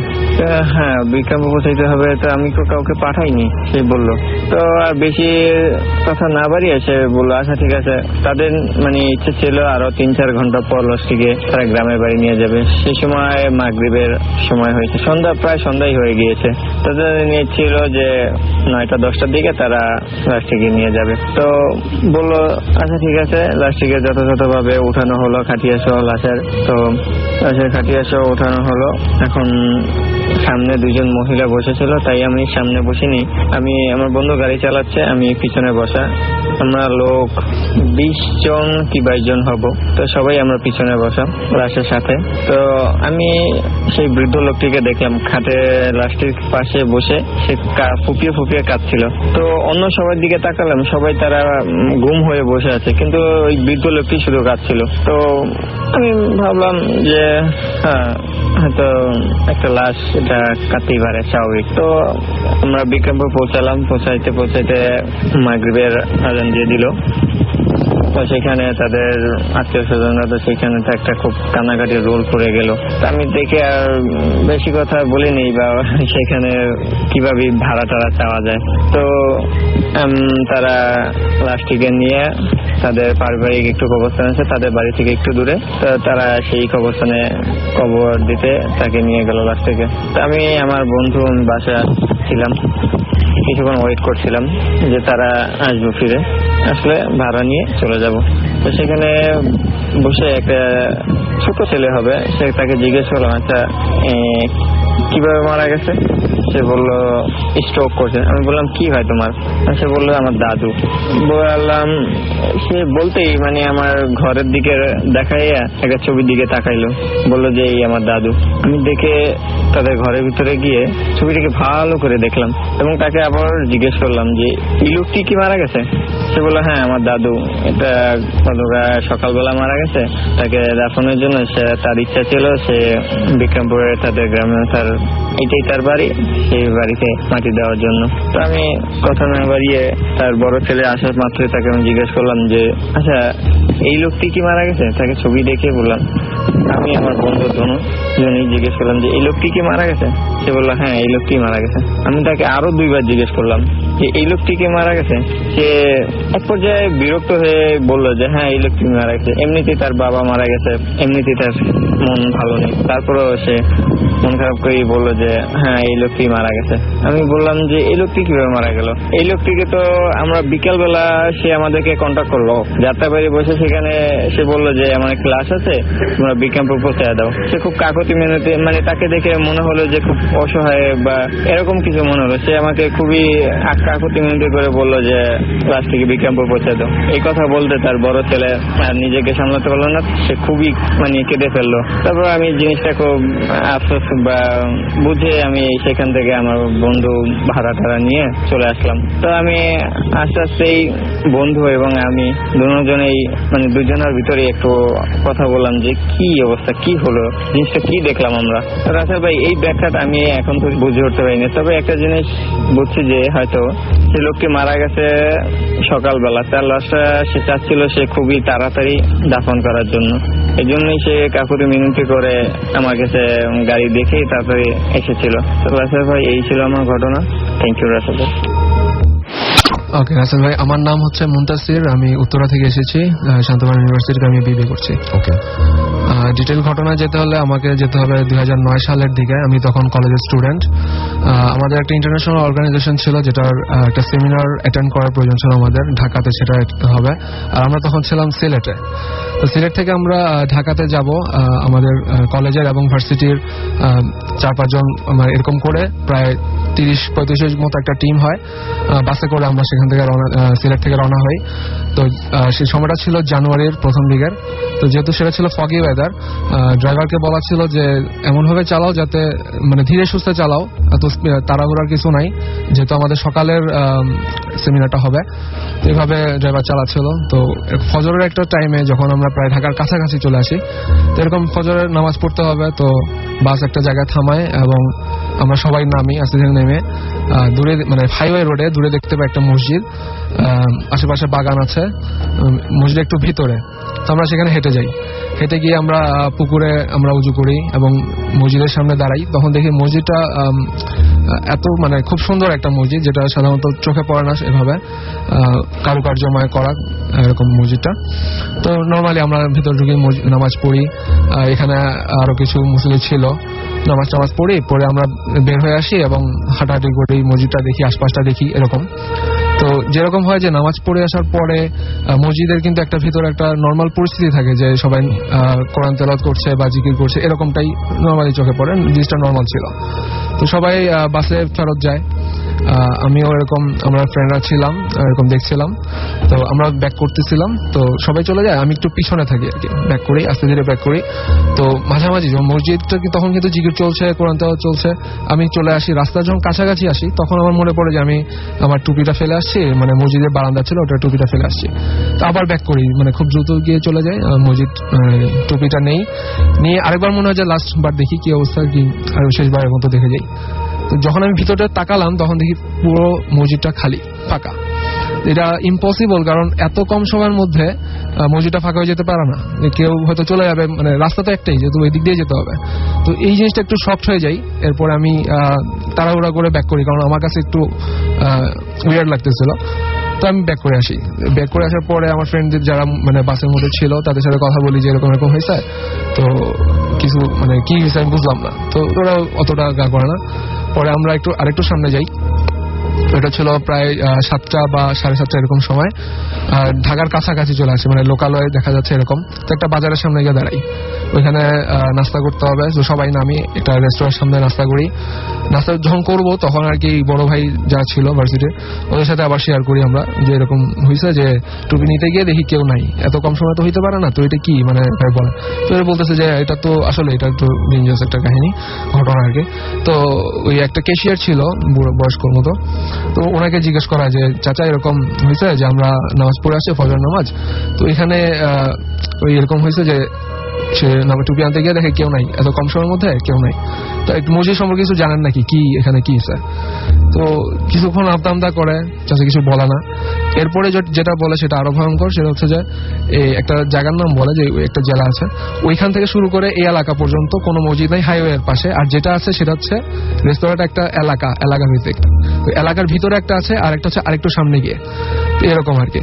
Speaker 4: হ্যাঁ বিক্রমপুর পৌঁছাইতে হবে, তো আমি তো কাউকে পাঠাইনি, সে বললো। তো আর বেশি কথা না বাড়িয়ে সে বললো আচ্ছা ঠিক আছে। তাদের মানে ইচ্ছে ছিল আরো 3-4 ঘন্টা পর লাশটিকে তারা গ্রামের বাড়ি নিয়ে যাবে। সেই সময় মাগরিবের সময় হয়েছে, প্রায় সন্ধ্যায় হয়ে গিয়েছে। তাদের নিয়ে ছিল যে 9টা-10টার দিকে তারা লাশটিকে নিয়ে যাবে। তো বললো আচ্ছা ঠিক আছে। লাশটিকে যথাযথভাবে উঠানো হলো, খাটিয়া সহ লাশের। তো লাশের খাটিয়া সহ উঠানো হলো। এখন সামনে 2জন মহিলা বসেছিল, তাই আমি সামনে বসিনি। আমার বন্ধু গাড়ি চালাচ্ছে, আমি পিছনে বসা। আমরা লোক 20 জন কি 22 জন হব। তো সবাই আমরা পিছনে বসা লাশের সাথে। তো আমি সেই বৃদ্ধ লোকটিকে দেখলাম খাটে লাশটির পাশে বসে, সে ফুপিয়ে ফুপিয়ে কাঁদছিল। তো অন্য সবার দিকে তাকালাম, সবাই তারা গুম হয়ে বসে আছে, কিন্তু ওই বৃদ্ধ লোকটি শুধু কাঁদছিল। তো আমি ভাবলাম যে হ্যাঁ হয়তো একটা লাশ, এটা কাঁদতেই পারে, স্বাভাবিক। তো আমরা বিক্রমপুর পৌঁছালাম। পৌঁছাইতে মাগরিবের আজান দিয়ে দিল। তো সেখানে তাদের আত্মীয় স্বজনরা, তো সেখানে তো একটা খুব কান্নাকাটির রোল পড়ে গেল। আমি দেখে আর বেশি কথা বলিনি, বা সেখানে কিভাবে ভাড়া টাড়া চাওয়া যায়। তো তারা লাশটিকে নিয়ে তাদের পারিবারিক একটু কবরস্থান আছে, তাদের বাড়ি থেকে একটু দূরে। তো তারা সেই কবরস্থানে কবর দিতে তাকে নিয়ে গেল লাশটিকে। তো আমি আমার বন্ধু বাসায় ছিলাম, কিছুক্ষণ ওয়েট করছিলাম যে তারা আসবো, ফিরে আসলে ভাড়া নিয়ে চলে যাব। তো সেখানে বসে একটা ছোট ছেলে হবে, সে তাকে জিজ্ঞেস করলাম আচ্ছা কিভাবে মারা গেছে। সে বললো স্ট্রোক করছে। আমি বললাম কি হয় তোমার? সে বললো আমার দাদু। বললাম, সে বলতেই মানে আমার ঘরের দিকে দেখাইয়া একটা ছবির দিকে তাকাইলো, বললো যে এই আমার দাদু। আমি দেখে তাদের ঘরের ভিতরে গিয়ে ছবিটাকে ভালো করে দেখলাম এবং তাকে আবার জিজ্ঞেস করলাম যে এই লোকটি কি মারা গেছে? সে বললো হ্যাঁ আমার দাদু, এটা সকালবেলা মারা গেছে। তাকে দাফনের জন্য তার ইচ্ছা ছিল, সে বিক্রমপুরে তাদের গ্রামে, তার এটাই তার বাড়ি, সেই বাড়িতে মাটি দেওয়ার জন্য। তো আমি কথা না বাড়িয়ে তার বড় ছেলে আসার মাত্রই তাকে আমি জিজ্ঞেস করলাম যে আচ্ছা এই লোকটি কি মারা গেছে? তাকে ছবি দেখে বললাম, আমি আমার বন্ধু দুজনেই জিজ্ঞেস করলাম যে এই লোকটি কি মারা গেছে? সে বললো হ্যাঁ এই লোকটি মারা গেছে। আমি তাকে আরো 2 বার জিজ্ঞেস করলাম যে এই লোকটি কি মারা গেছে? সে এক পর্যায়ে বিরক্ত হয়ে বললো যে হ্যাঁ এই লোকটি মারা গেছে, এমনিতেই তার বাবা মারা গেছে, এমনিতেই তার মন ভালো নেই। তারপরেও সে মন খারাপ করে বললো যে হ্যাঁ এই লোকটি মারা গেছে। আমি বললাম যে এই লোকটি কিভাবে মারা গেল? এই লোকটিকে তো আমরা বিকেল বেলা সে আমাদেরকে কন্ট্যাক্ট করলো যাত্রাবাড়ি বসে, সেখানে সে বললো যে আমার ক্লাস আছে, তোমরা বিক্রমপুর পৌঁছে দাও। সে খুব কাকতি মিনতি, মানে তাকে দেখে মনে হলো যে খুব অসহায় বা এরকম কিছু মনে হলো। সে আমাকে খুবই কাকতি মিনতি করে বললো যে ক্লাসটিকে বিক্রমপুর পৌঁছে দাও। এই কথা বলতে তার বড় ছেলে আর নিজেকে সামলাতে পারলো না, সে খুবই মানে কেঁদে ফেললো। তারপর আমি জিনিসটা খুব আফসোস বা বুঝে আমি সেখান থেকে আমার বন্ধু ভাড়া টাড়া নিয়ে চলে আসলাম। তো আমি আস্তে আস্তেই বন্ধু এবং আমি দুজনেই মানে দুজনের ভিতরে একটু কথা বললাম যে কি অবস্থা, কি হলো, জিনিসটা কি দেখলাম আমরা। রাসেল ভাই এই ব্যাখ্যাটা আমি এখন তো বুঝে উঠতে পারিনি, তবে একটা জিনিস বুঝছি যে হয়তো সে লোকটি মারা গেছে সকালবেলা, তার লাশটা সে চাচ্ছিল সে খুবই তাড়াতাড়ি দাফন করার জন্য, এই জন্যই সে কাকুতি মিনতি করে আমার কাছে গাড়ি দেখেই তাড়াতাড়ি এসেছিল। তো রাসেল ভাই এই ছিল আমার ঘটনা। থ্যাংক ইউ রাসেল ভাই।
Speaker 5: ওকে রাসেল ভাই, আমার নাম হচ্ছে মুনতাসির, আমি উত্তরা থেকে এসেছি, শান্তমান ইউনিভার্সিটিতে আমি বিবিএ করছি।
Speaker 3: ওকে,
Speaker 5: ডিটেল ঘটনা যেতে হলে আমাকে যেতে হবে 2009 সালের দিকে। আমি তখন কলেজের স্টুডেন্ট। আমাদের একটা ইন্টারন্যাশনাল অর্গানাইজেশন ছিল যেটার একটা সেমিনার অ্যাটেন্ড করার প্রয়োজন ছিল আমাদের ঢাকাতে, সেটা হবে। আর আমরা তখন ছিলাম সিলেটে। তো সিলেট থেকে আমরা ঢাকাতে যাব, আমাদের কলেজের এবং ভার্সিটির 4-5 জন এরকম করে প্রায় 30-35 মতো একটা টিম হয়। বাসে করে আমরা সেখান থেকে সিলেট থেকে রওনা হই। তো সেই সময়টা ছিল জানুয়ারির প্রথম দিকের। তো যেহেতু সেটা ছিল ফগি ওয়েদার, ড্রাইভারকে বলা ছিল যে এমনভাবে চালাও যাতে মানে ধীরে সুস্থে চালাও, এত তাড়াহুড়ার কিছু নাই, যেহেতু আমাদের সকালের সেমিনারটা হবে। তো এইভাবে ড্রাইভার চালাচ্ছিল। তো ফজরের একটা টাইমে যখন আমরা প্রায় ঢাকার কাছাকাছি চলে আসি, তো এরকম ফজরের নামাজ পড়তে হবে, তো বাস একটা জায়গায় থামায় এবং আমরা সবাই নামি। আস্তে ধীরে নেমে দূরে মানে হাইওয়ে রোডে দূরে দেখতে পাই একটা মসজিদ, আশেপাশে বাগান আছে, মসজিদ একটু ভিতরে। তো আমরা সেখানে হেঁটে যাই। হেঁটে গিয়ে আমরা পুকুরে আমরা উজু করি এবং মসজিদের সামনে দাঁড়াই। তখন দেখি মসজিদটা এত মানে খুব সুন্দর একটা মসজিদ, যেটা সাধারণত চোখে পড়ে না এভাবে কারুকার্যময় করা এরকম মসজিদটা। তো নর্মালি আমরা ভিতর ঢুকে নামাজ পড়ি। এখানে আরো কিছু মুসলিম ছিল, নামাজ পড়ি, পরে আমরা বের হয়ে আসি এবং হাঁটাহাঁটি করি, মসজিদটা দেখি, আশপাশটা দেখি এরকম। তো যেরকম হয় যে নামাজ পড়ে আসার পরে মসজিদের কিন্তু একটা ভিতরে একটা নর্মাল পরিস্থিতি থাকে যে সবাই কোরআন তেলাওয়াত করছে বা জিকির করছে, এরকমটাই নর্মালি চোখে পড়ে, জিনিসটা নর্মাল ছিল। তো সবাই বাসে ফেরত যায়। আমিও এরকম, আমরা ফ্রেন্ডরা ছিলাম, এরকম দেখছিলাম। তো আমরা ব্যাক করতেছিলাম, তো সবাই চলে যায়, আমি একটু পিছনে থাকি আর কি, ব্যাক করি, আস্তে ধীরে ব্যাক করি। তো মাঝামাঝি মসজিদটা তখন কিন্তু জিকির চলছে, কোরআন তেলাওয়াত চলছে। আমি চলে আসি, রাস্তা যখন কাছাকাছি আসি তখন আমার মনে পড়ে যে আমি আমার টুপিটা ফেলে আসছি, মানে মসজিদের বারান্দা ছিল ওটা, টুপিটা ফেলে আসছি। তো আবার ব্যাক করি, মানে খুব দ্রুত গিয়ে চলে যাই, মসজিদ টুপিটা নেই, নিয়ে আরেকবার মনে হয় যে লাস্ট বার দেখি কি অবস্থা, কি আর শেষবারের মতো দেখে যাই। তো যখন আমি ভিতরটা তাকালাম তখন দেখি পুরো মসজিদটা খালি, ফাঁকা। এটা ইম্পসিবল, কারণ এত কম সময়ের মধ্যে মসজিদটা ফাঁকা হয়ে যেতে পারে না, কেউ হয়তো চলে যাবে, মানে রাস্তা তো একটাই, যেহেতু ওই দিক দিয়ে যেতে হবে। তো এই জিনিসটা একটু শক্ট হয়ে যাই। এরপর আমি তাড়াহুড়া করে ব্যাক করি, কারণ আমার কাছে একটু উইয়ার্ড লাগতেছিল। তো আমি ব্যাক করে আসি। ব্যাক করে আসার পরে আমার ফ্রেন্ডদের যারা মানে বাসের মধ্যে ছিল তাদের সাথে কথা বলি যে এরকম এরকম হয়েছে, তো কিছু মানে কি হয়েছে আমি বুঝলাম না। তো ওরা অতটা গা করে না। পরে আমরা আরেকটু সামনে যাই। এটা ছিল প্রায় 7টা বা 7:30 এরকম সময়। ঢাকার কাছাকাছি চলে আসে, মানে লোকালয়ে দেখা যাচ্ছে এরকম। তো একটা বাজারের সামনে গিয়ে দাঁড়াই, ওইখানে নাস্তা করতে হবে। তো সবাই নামি একটা রেস্টুরেন্টের সামনে নাস্তা করি। নাস্তা যখন করবো তখন আর কি বড় ভাই যারা ছিল ভার্সিটির, ওদের সাথে আবার শেয়ার করি আমরা যে এরকম হয়েছে, যে টুপি নিতে গিয়ে দেখি কেউ নাই, এত কম সময় তো হইতে পারে না, তো এটা কি মানে বলে। তো এরা বলতেছে যে এটা তো আসলে এটা একটু ডেঞ্জারাস একটা কাহিনী, ঘটনা আর কি। তো ওই একটা ক্যাশিয়ার ছিল বয়স্কর মতো, তো ওনাকে জিজ্ঞেস করা যে চাচা এরকম হয়েছে যে আমরা নামাজ পড়ে আসছি, ফজর নামাজ, তো এখানে ওই এরকম হয়েছে যে সে টুপি আনতে গিয়ে দেখে কেউ নাই, এত কম সময়ের মধ্যে কেউ নাই। তো একটু মসজিদ সম্পর্কে কিছু জানেন নাকি, কি এখানে কি হয়েছে? তো কিছুক্ষণ আমদা করে, চাচা কিছু বলে না। এরপরে যেটা বলে সেটা আরো ভয়ঙ্কর, সেটা হচ্ছে যে একটা জায়গার নাম বলে যে একটা জেলা আছে, ওইখান থেকে শুরু করে এই এলাকা পর্যন্ত কোনো মসজিদ নাই, হাইওয়ের পাশে। আর যেটা আছে সেটা হচ্ছে রেস্তোরাঁটা একটা এলাকা ভিত্তিক, এলাকার ভিতরে একটা আছে, আর একটা হচ্ছে আরেকটু সামনে গিয়ে, এরকম আর কি।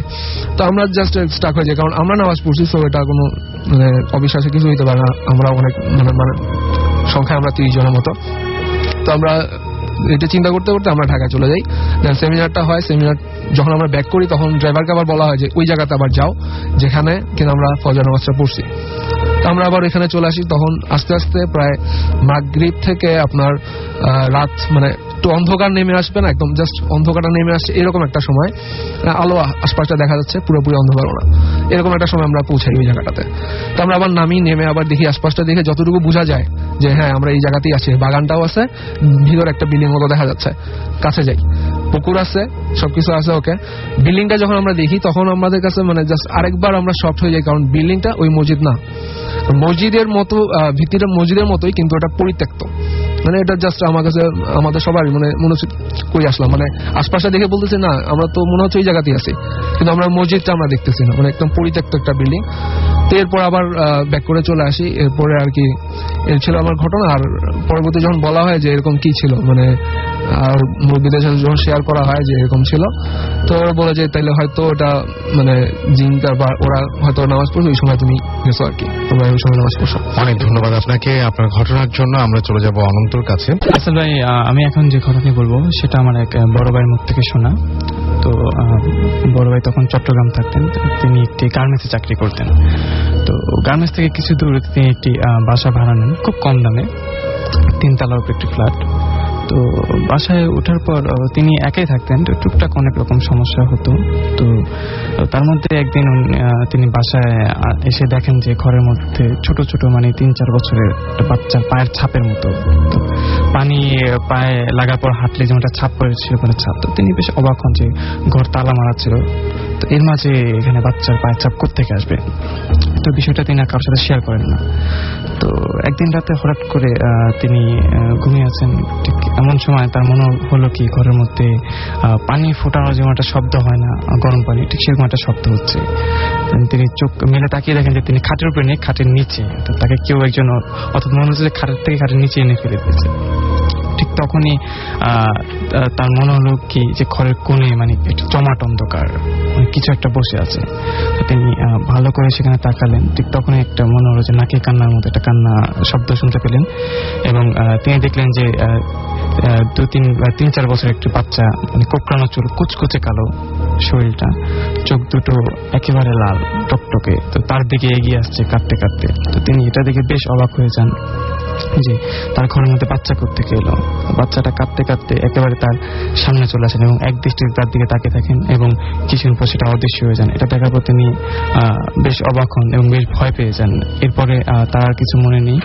Speaker 5: তো আমরা জাস্ট স্টাক হয়ে যাই, কারণ আমরা নামাজ পড়ছি, তো এটা কোনো মানে অবিশ্বাসে কিছু হইতে পারে না। আমরা অনেক মানে সংখ্যায় আমরা 30 জনের মতো। তো আমরা এটা চিন্তা করতে করতে আমরা ঢাকায় চলে যাই। সেমিনারটা হয়, সেমিনার যখন আমরা ব্যাক করি তখন ড্রাইভারকে আবার বলা হয় যে ওই জায়গাতে আবার যাও যেখানে কিনা আমরা ফজর নামাজটা পড়ছি। তো আমরা আবার এখানে চলে আসি। তখন আস্তে আস্তে প্রায় মাগরিব থেকে আপনার রাত মানে একটু অন্ধকার নেমে আসবে না, একদম জাস্ট অন্ধকারটা নেমে আসছে এরকম একটা সময়, আলো আশপাশটা দেখা যাচ্ছে, পুরোপুরি অন্ধকারও না, এরকম একটা সময় আমরা পৌঁছাই ওই জায়গাটাতে। তো আমরা আবার নামি, নেমে আবার দেখি আশপাশটা, দেখে যতটুকু বোঝা যায় যে হ্যাঁ আমরা এই জায়গাতেই আছি, বাগানটাও আছে, ভিতরে একটা বিল্ডিং মতো দেখা যাচ্ছে, কাছে যাই, পুকুর আছে, সবকিছু আছে। ওকে, বিল্ডিংটা যখন আমরা দেখি তখন আমাদের কাছে মানে জাস্ট আরেকবার আমরা শকড হয়ে যাই, কারণ বিল্ডিংটা ওই মসজিদ না, মসজিদের মতো ভিত্তিটা মসজিদের মতোই, কিন্তু এটা পরিত্যক্ত। মানে এটা জাস্ট আমার কাছে আমাদের সবার মানে মনে হচ্ছে কই আসলাম, মানে আশপাশে দেখে বলতেছে না আমরা তো মনে হচ্ছে ওই জায়গাতেই আছি, কিন্তু আমরা মসজিদটা আমরা দেখতেছি না, মানে একদম পরিত্যক্ত একটা বিল্ডিং। তো এরপর আবার ব্যাক করে চলে আসি। এরপরে আর কি এর ছিল আমার ঘটনা। আর পরবর্তী যখন বলা হয় যে এরকম কি ছিল, মানে আর মুরব্বীদের সাথে যখন শেয়ার করা হয় যে এরকম ছিল, তো ওরা বলে যে তাইলে হয়তো ওটা মানে জিনটা বা ওরা হয়তো নামাজ পড়বে ওই সময় তুমি গেছো আর কি, তোমরা ওই সময় নামাজ পড়ছো।
Speaker 1: অনেক ধন্যবাদ আপনাকে আপনার ঘটনার জন্য। আমরা চলে যাব অনন্তর কাছে।
Speaker 6: আসল ভাই, আমি এখন যে ঘটনা বলবো সেটা আমার এক বড় ভাইয়ের মুখ থেকে শোনা। তো বড় ভাই তখন চট্টগ্রাম থাকতেন, তিনি একটি গার্মেন্টসে চাকরি করতেন। তো গার্মেন্টস থেকে কিছু দূরে তিনি একটি বাসা ভাড়া নেন খুব কম দামে, 3 তলার উপর একটি ফ্ল্যাট। তো বাসায় ওঠার পর তিনি একাই থাকতেন, তো টুকটাক অনেক রকম সমস্যা হতো। তো তার মধ্যে একদিন তিনি বাসায় এসে দেখেন যে ঘরের মধ্যে ছোট ছোট মানে 3-4 বছরের একটা বাচ্চার পায়ের ছাপের মতো, তো পানি পায়ে লাগার পর হাঁটলে যেমন একটা ছাপ পড়েছিল ওখানে ছাপ। তো তিনি বেশ অবাক হন যে ঘর তালা মারা ছিল, তো এর মাঝে এখানে বাচ্চার পায়ের ছাপ কোত্থেকে আসবে। তো বিষয়টা তিনি আর কারোর সাথে শেয়ার করেন না। তো একদিন রাতে হঠাৎ করে তিনি ঘুমিয়ে আছেন, ঠিক এমন সময় তার মনে হলো কি ঘরের মধ্যে পানি ফোটানোর যেমন একটা শব্দ হয় না, গরম পানি, ঠিক সেরকম একটা শব্দ হচ্ছে। তিনি চোখ মেলে তাকিয়ে দেখেন যে তিনি খাটের উপরে নেই, খাটের নিচে, তাকে কেউ একজন, অর্থাৎ মনে হচ্ছে যে খাটের থেকে খাটের নিচে এনে ফেলে দিয়েছে। ঠিক তখনই তার মনে হলো কি যে ঘরের কোণে মানে একটু জমাট অন্ধকার, মানে কিছু একটা বসে আছে। তিনি ভালো করে সেখানে তাকালেন, ঠিক তখনই একটা মনে হলো যে নাকি কান্নার মতো একটা কান্না শব্দ শুনতে পেলেন, এবং তিনি দেখলেন যে 3-4 বছরের একটি বাচ্চা, মানে কোকড়ানো চুল, কুচকুচে কালো শরীরটা, চোখ দুটো একেবারে লাল টকটকে, তো তার দিকে এগিয়ে আসছে কাঁদতে কাঁদতে। তো তিনি এটা দেখে বেশ অবাক হয়ে যান যে তার ঘরের মধ্যে বাচ্চা কোত্থেকে এলো। বাচ্চাটা কাঁদতে কাঁদতে একেবারে তার সামনে চলে আসেন এবং এক দৃষ্টিতে তার দিকে তাকিয়ে থাকেন, এবং কিছুক্ষণ পর সেটা অদৃশ্য হয়ে যান। এটা দেখার পর তিনি বেশ অবাক হন এবং বেশ ভয় পেয়ে যান। এরপরে তার আর কিছু মনে নেই।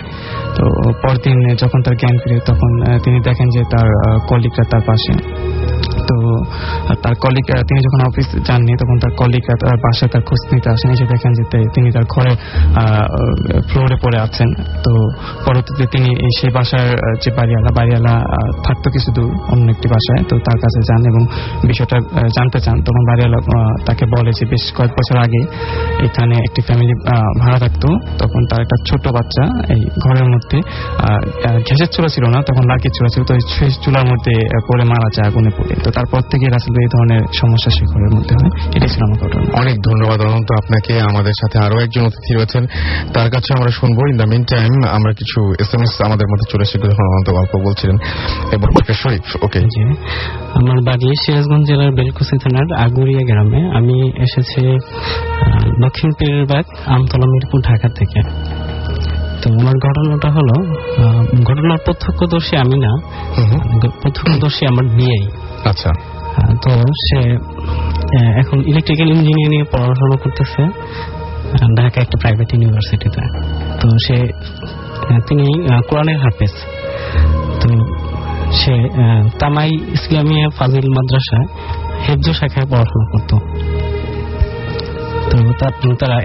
Speaker 6: তো পরদিন যখন তার জ্ঞান ফিরে, তখন তিনি দেখেন যে তার কলিগরা তার পাশে। তো তার কলিগ, তিনি যখন অফিস যাননি তখন তার কলিগরা তার বাসায় তার খোঁজ নিতে আসেন, এসে দেখেন যে তিনি তার ঘরে ফ্লোরে পড়ে আছেন। তো পরবর্তীতে তিনি সেই বাসার যে বাড়িওয়ালা থাকতো কিছু দূর অন্য একটি বাসায়, তো তার কাছে যান এবং বিষয়টা জানতে চান। তখন বাড়িওয়ালা তাকে বলে যে বেশ কয়েক বছর আগে এখানে একটি ফ্যামিলি ভাড়া থাকতো, তখন তার একটা ছোট বাচ্চা এই ঘরের মধ্যে, গ্যাসের চুলা ছিল না তখন, লাকির চুলা ছিল, তো সেই চুলার মধ্যে পড়ে মারা যায় আগুনে পড়ে। তো তারপর থেকে আসলে এই ধরনের সমস্যা সেই ঘরের মধ্যে হয়। এটাই ছিল আমার ঘটনা।
Speaker 1: অনেক ধন্যবাদ অনন্ত আপনাকে। আমাদের সাথে আরো একজন অতিথি রয়েছেন, তার কাছে আমরা শুনবো। ইন দ্য মিন টাইম আমরা কিছু SMS আমাদের মধ্যে চলে এসেছে, যখন অনন্ত গল্প বলছিলেন। এবং শরীফ, ওকে,
Speaker 7: আমার বাড়ি সিরাজগঞ্জ জেলার বেলকুচি থানার আগুরিয়া গ্রামে। আমি এসেছি দক্ষিণ পীরেরবাগ, আমতলা, মিরপুর, ঢাকা থেকে। তো আমার ঘটনাটা হলো, ঘটনার প্রত্যক্ষদর্শী আমি না, প্রত্যক্ষদর্শী আমার বিয়ে।
Speaker 1: আচ্ছা।
Speaker 7: তো সে এখন ইলেকট্রিক্যাল ইঞ্জিনিয়ারিং এ পড়াশোনা করতেছে ঢাকা একটা প্রাইভেট ইউনিভার্সিটিতে। তো তিনি কোরআনের হাফেজ। তো সে তামাই ইসলামিয়া ফাজিল মাদ্রাসায় হেফজ শাখায় পড়াশোনা করত। তো তারা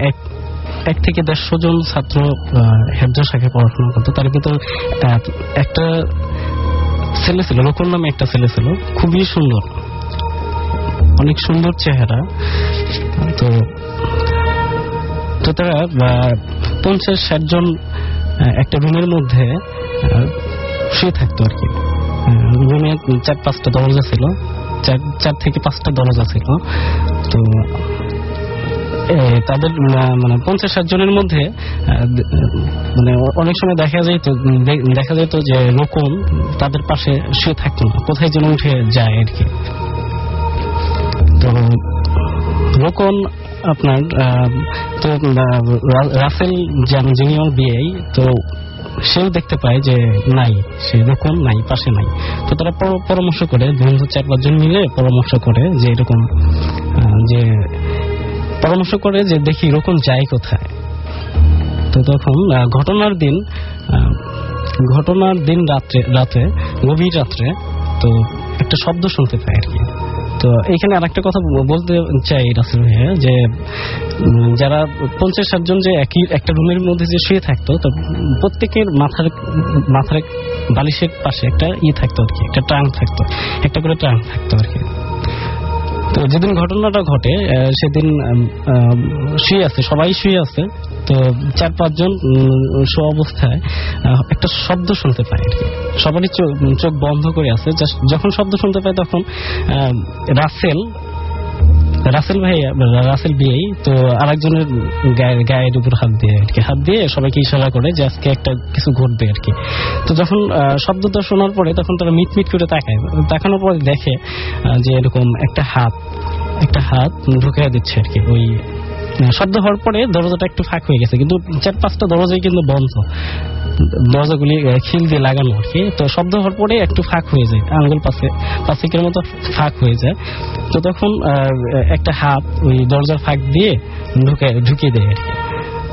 Speaker 7: 1 থেকে 150 জন ছাত্র হেফজ শাখায় পড়াশোনা করতো। তার ভিতর একটা ছেলে ছিল, রোকন নামে একটা ছেলে ছিল, খুবই সুন্দর, অনেক সুন্দর চেহারা। তো তারা 50-60 জন একটা রুমের মধ্যে শুয়ে থাকতো আর কি। রুমে 4-5টা দরজা ছিল, 4 থেকে 5টা দরজা ছিল। তো তাদের মানে 50-60 জনের মধ্যে মানে অনেক সময় দেখা যেত যে রোকন তাদের পাশে শুয়ে থাকতো না, কোথায় যেন উঠে যায় আর কি। তো রোকন আপনার তো রাসেল যিনি আমার বিয়ে, তো সেও দেখতে পায় যে নাই, সে রকম নাই, পাশে নাই। তো তারা পরামর্শ করে, বন্ধু 4-5 জন মিলে পরামর্শ করে যে এরকম, যে পরামর্শ করে যে দেখি রকম যায় কোথায়। তো তখন ঘটনার দিন রাতে গভীর রাত্রে তো একটা শব্দ শুনতে পায় আর কি। তো এখানে আরেকটা কথা বলতে চাই রাসেল ভাইয়া, যে যারা 50-60 জন যে একটা রুমের মধ্যে যে শুয়ে থাকতো, তো প্রত্যেকের মাথার বালিশের পাশে একটা থাকতো আর কি, একটা ট্রাঙ্ক থাকতো, একটা করে ট্রাঙ্ক থাকতো আর কি। তো যেদিন ঘটনাটা ঘটে সেদিন সবাই শুয়ে আছে। তো 4-5 জন শো অবস্থায় একটা শব্দ শুনতে পায় আর কি। সবারই চোখ বন্ধ করে আছে। যখন শব্দ শুনতে পায় তখন রাসেল বিআই তো আরেকজনের গায়ের উপর হাত দিয়ে সবাইকে ইশারা করে যে আজকে একটা কিছু ঘটবে আর কি। তো যখন শব্দটা শোনার পরে তখন তারা মিটমিট করে তাকানোর পরে দেখে যে এরকম একটা হাত ঢুকিয়ে দিচ্ছে আর কি। ওই শব্দ হওয়ার পরে দরজাটা একটু ফাঁক হয়ে গেছে, কিন্তু 4-5টা দরজাই কিন্তু বন্ধ, দরজাগুলি খিল দিয়ে লাগানো আর কি। তো শব্দ হওয়ার পরে একটু ফাঁক হয়ে যায়, আঙ্গুল পাঁচেকের মতো ফাঁক হয়ে যায়। তো তখন একটা হাত ওই দরজার ফাঁক দিয়ে ঢুকিয়ে দেয় আর কি।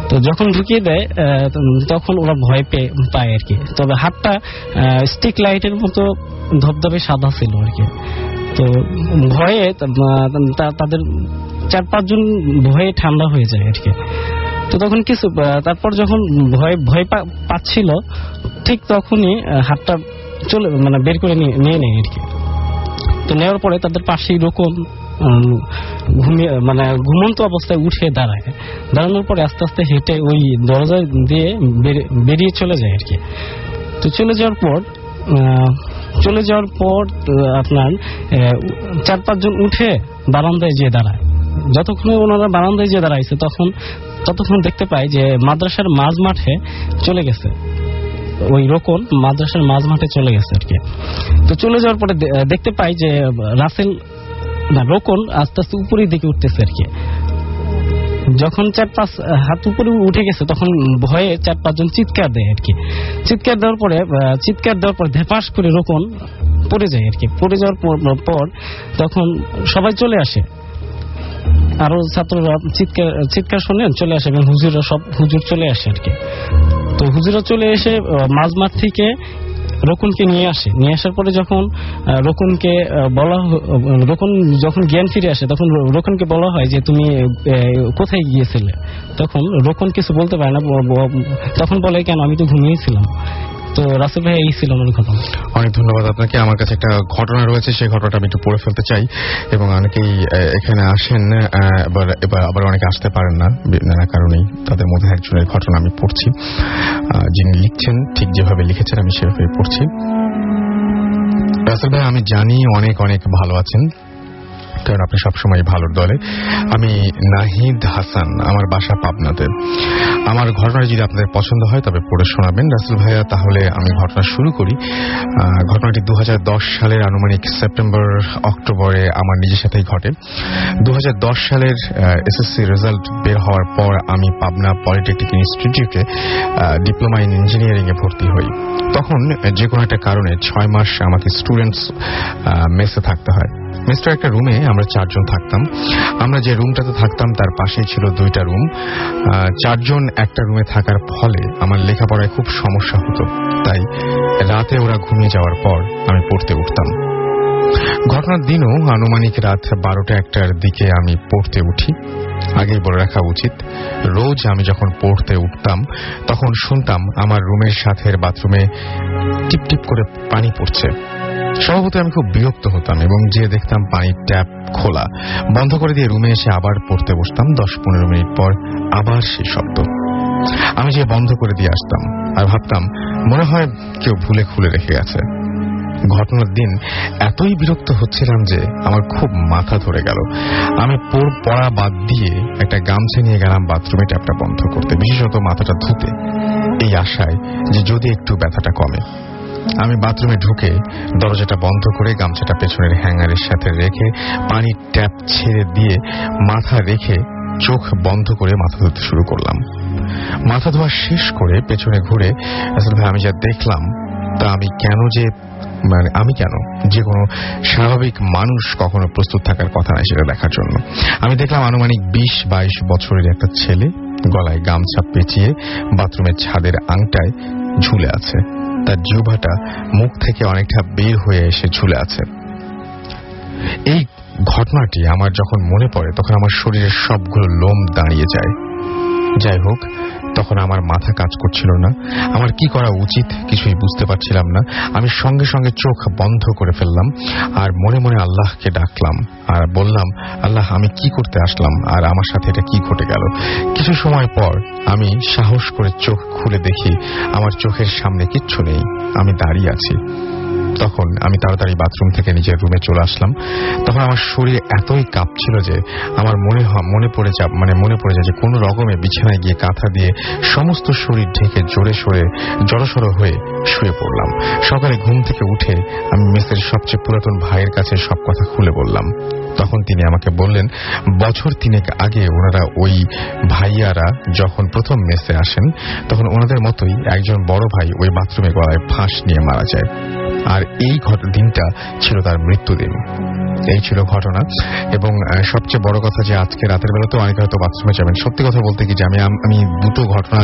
Speaker 7: তো যখন ঢুকিয়ে দেয় তখন ওরা ভয় পায় আর কি। তবে হাতটা স্টিক লাইটের মতো ধবধবে সাদা ছিল আর কি। তো ভয়ে তাদের 4-5 জন ভয়ে ঠান্ডা হয়ে যায় আর কি। তো তখন তারপর যখন ভয় পাচ্ছিল ঠিক তখনই হাতটা বের করে নিয়ে নেয় আর কি। তো নেওয়ার পরে তাদের পাশেই রকম ঘুমন্ত অবস্থায় উঠে দাঁড়ানোর পরে আস্তে আস্তে হেঁটে ওই দরজা দিয়ে বেরিয়ে চলে যায় আর কি। তো চলে যাওয়ার পর আপনার 4-5 জন উঠে বারান্দায় যেয়ে দাঁড়ায়। যতক্ষণে ওনারা বারান্দায় যেয়ে দাঁড়াইছে ততক্ষণ দেখতে পায় যে মাদ্রাসার মাঝ মাঠে চলে গেছে, ওই রোকন মাদ্রাসার মাঝ মাঠে চলে গেছে আর কি। তো চলে যাওয়ার পরে দেখতে পাই যে রোকন আস্তে আস্তে উপরের দিকে উঠতেছে আর কি। যখন 4-5 হাত উপরে উঠে গেছে তখন ভয়ে 4-5 জন চিৎকার দেয় আর কি। চিৎকার দেওয়ার পর ধেপাস করে রোকন পড়ে যায় আর কি। পড়ে যাওয়ার পর তখন সবাই চলে আসে, আরো ছাত্ররা চিৎকার শুনে চলে আসে এবং হুজুর চলে আসে আর কি। তো হুজুরা চলে এসে মাঝমাঠ থেকে রোকনকে নিয়ে আসার পরে যখন রোকন যখন জ্ঞান ফিরে আসে তখন রোকনকে বলা হয় যে তুমি কোথায় গিয়েছিলে। তখন রোকন কিছু বলতে পারে না, তখন বলে কেন আমি তো ঘুমিয়েছিলাম। তো রাসেল ভাই এই ছিল আমার ঘটনা।
Speaker 1: অনেক ধন্যবাদ আপনাকে। আমার কাছে একটা ঘটনা রয়েছে, সেই ঘটনাটা আমি একটু পড়ে ফেলতে চাই। এবং অনেকেই এখানে আসেন, এবার আবার অনেকে আসতে পারেন না, নানা কারণেই। তাদের মধ্যে একজনের ঘটনা আমি পড়ছি, যিনি লিখছেন ঠিক যেভাবে লিখেছেন আমি সেভাবে পড়ছি। রাসেল ভাই, আমি জানি অনেক অনেক ভালো আছেন, কারণ আপনি সবসময় ভালোর দলে। আমি নাহিদ হাসান, আমার বাসা পাবনাতে। আমার ঘটনা যদি আপনাদের পছন্দ হয় তবে পড়ে শোনাবেন রাসেল ভাইয়া। তাহলে আমি ঘটনা শুরু করি। ঘটনাটি 2010 সালের আনুমানিক সেপ্টেম্বর অক্টোবরে আমার নিজের সাথেই ঘটে। 2010 সালের এসএসসি রেজাল্ট বের হওয়ার পর আমি পাবনা পলিটেকনিক ইনস্টিটিউটে ডিপ্লোমা ইন ইঞ্জিনিয়ারিং এ ভর্তি হই। তখন যে কোনো একটা কারণে 6 মাস আমাকে স্টুডেন্টস মেসে থাকতে হয়। মেসটার একটা রুমে আমরা 4 জন থাকতাম। আমরা যে রুমটাতে থাকতাম তার পাশেই ছিল 2টা রুম। 4 জন একটা রুমে থাকার ফলে আমার লেখাপড়ায় খুব সমস্যা হতো। তাই রাতে ওরা ঘুমিয়ে যাওয়ার পর আমি পড়তে উঠতাম। ঘটনার দিনও আনুমানিক রাত 12টা-1টার দিকে আমি পড়তে উঠি। আগেই বলে রাখা উচিত, রোজ আমি যখন পড়তে উঠতাম তখন শুনতাম আমার রুমের সাথের বাথরুমে টিপ টিপ করে পানি পড়ছে। স্বভাবত আমি খুব বিরক্ত হতাম এবং যে দেখতাম পানির ট্যাপ খোলা। বন্ধ করে দিয়ে রুমে এসে আবার পড়তে বসতাম। 10-15 মিনিট পর আবার সেই শব্দ। আমি যে বন্ধ করে দিয়ে আসতাম আর ভাবতাম মনে হয় কেউ ভুলে খুলে রেখে গেছে। ঘটনার দিন এতই বিরক্ত হচ্ছিলাম যে আমার খুব মাথা ধরে গেল। আমি পড়া বাদ দিয়ে একটা গামছা নিয়ে গেলাম বাথরুমে ট্যাপটা বন্ধ করতে, বিশেষত মাথাটা ধুতে, এই আশায় যে যদি একটু ব্যথাটা কমে। আমি বাথরুমে ঢুকে দরজাটা বন্ধ করে গামছাটা পেছনের হ্যাঙ্গারের সাথে রেখে পানির ট্যাপ ছেড়ে দিয়ে মাথা রেখে চোখ বন্ধ করে মাথা ধুতে শুরু করলাম। মাথা ধোয়া শেষ করে পেছনে ঘুরে আসলে ভাই আমি যা দেখলাম তা আমি কেন যে কোনো স্বাভাবিক মানুষ কখনো প্রস্তুত থাকার কথা নয় সেটা দেখার জন্য। আমি দেখলাম আনুমানিক 20-22 বছরের একটা ছেলে গলায় গামছা পেঁচিয়ে বাথরুমের ছাদের আংটায় ঝুলে আছে। তার জিহ্বাটা মুখ থেকে অনেকটা বের হয়ে এসে ঝুলে আছে। এই ঘটনাটি আমার যখন মনে পড়ে তখন আমার শরীরের সবগুলো লোম দাঁড়িয়ে যায়। যাই হোক, তখন আমার মাথা কাজ করছিল না, আমার কি করা উচিত কিছুই বুঝতে পারছিলাম না। আমি সঙ্গে সঙ্গে চোখ বন্ধ করে ফেললাম আর মনে মনে আল্লাহকে ডাকলাম আর বললাম, আল্লাহ, আমি কি করতে আসলাম আর আমার সাথে এটা কি ঘটে গেল। কিছু সময় পর আমি সাহস করে চোখ খুলে দেখি আমার চোখের সামনে কিচ্ছু নেই, আমি দাঁড়িয়ে আছি। তখন আমি তাড়াতাড়ি বাথরুম থেকে নিজের রুমে চলে আসলাম। তখন আমার শরীর এতই কাঁপছিল যে আমার মনে পড়ে যায় যে কোনো রকমে বিছানায় গিয়ে কাঁথা দিয়ে সমস্ত শরীর ঢেকে জড়সড় হয়ে শুয়ে পড়লাম। সকালে ঘুম থেকে উঠে আমি মেসের সবচেয়ে পুরাতন ভাইয়ের কাছে সব কথা খুলে বললাম। তখন তিনি আমাকে বললেন, বছর 3 আগে ওনারা ওই ভাইয়ারা যখন প্রথম মেসে আসেন তখন ওনাদের মতোই একজন বড় ভাই ওই বাথরুমে গলায় ফাঁস নিয়ে মারা যায়, আর এই দিনটা ছিল তার মৃত্যুদিন। এই ছিল ঘটনা। এবং সবচেয়ে বড় কথা যে আজকে রাতের বেলা তো অনেকে হয়তো বাথরুমে যাবেন। সত্যি কথা বলতে কি যে আমি দুটো ঘটনা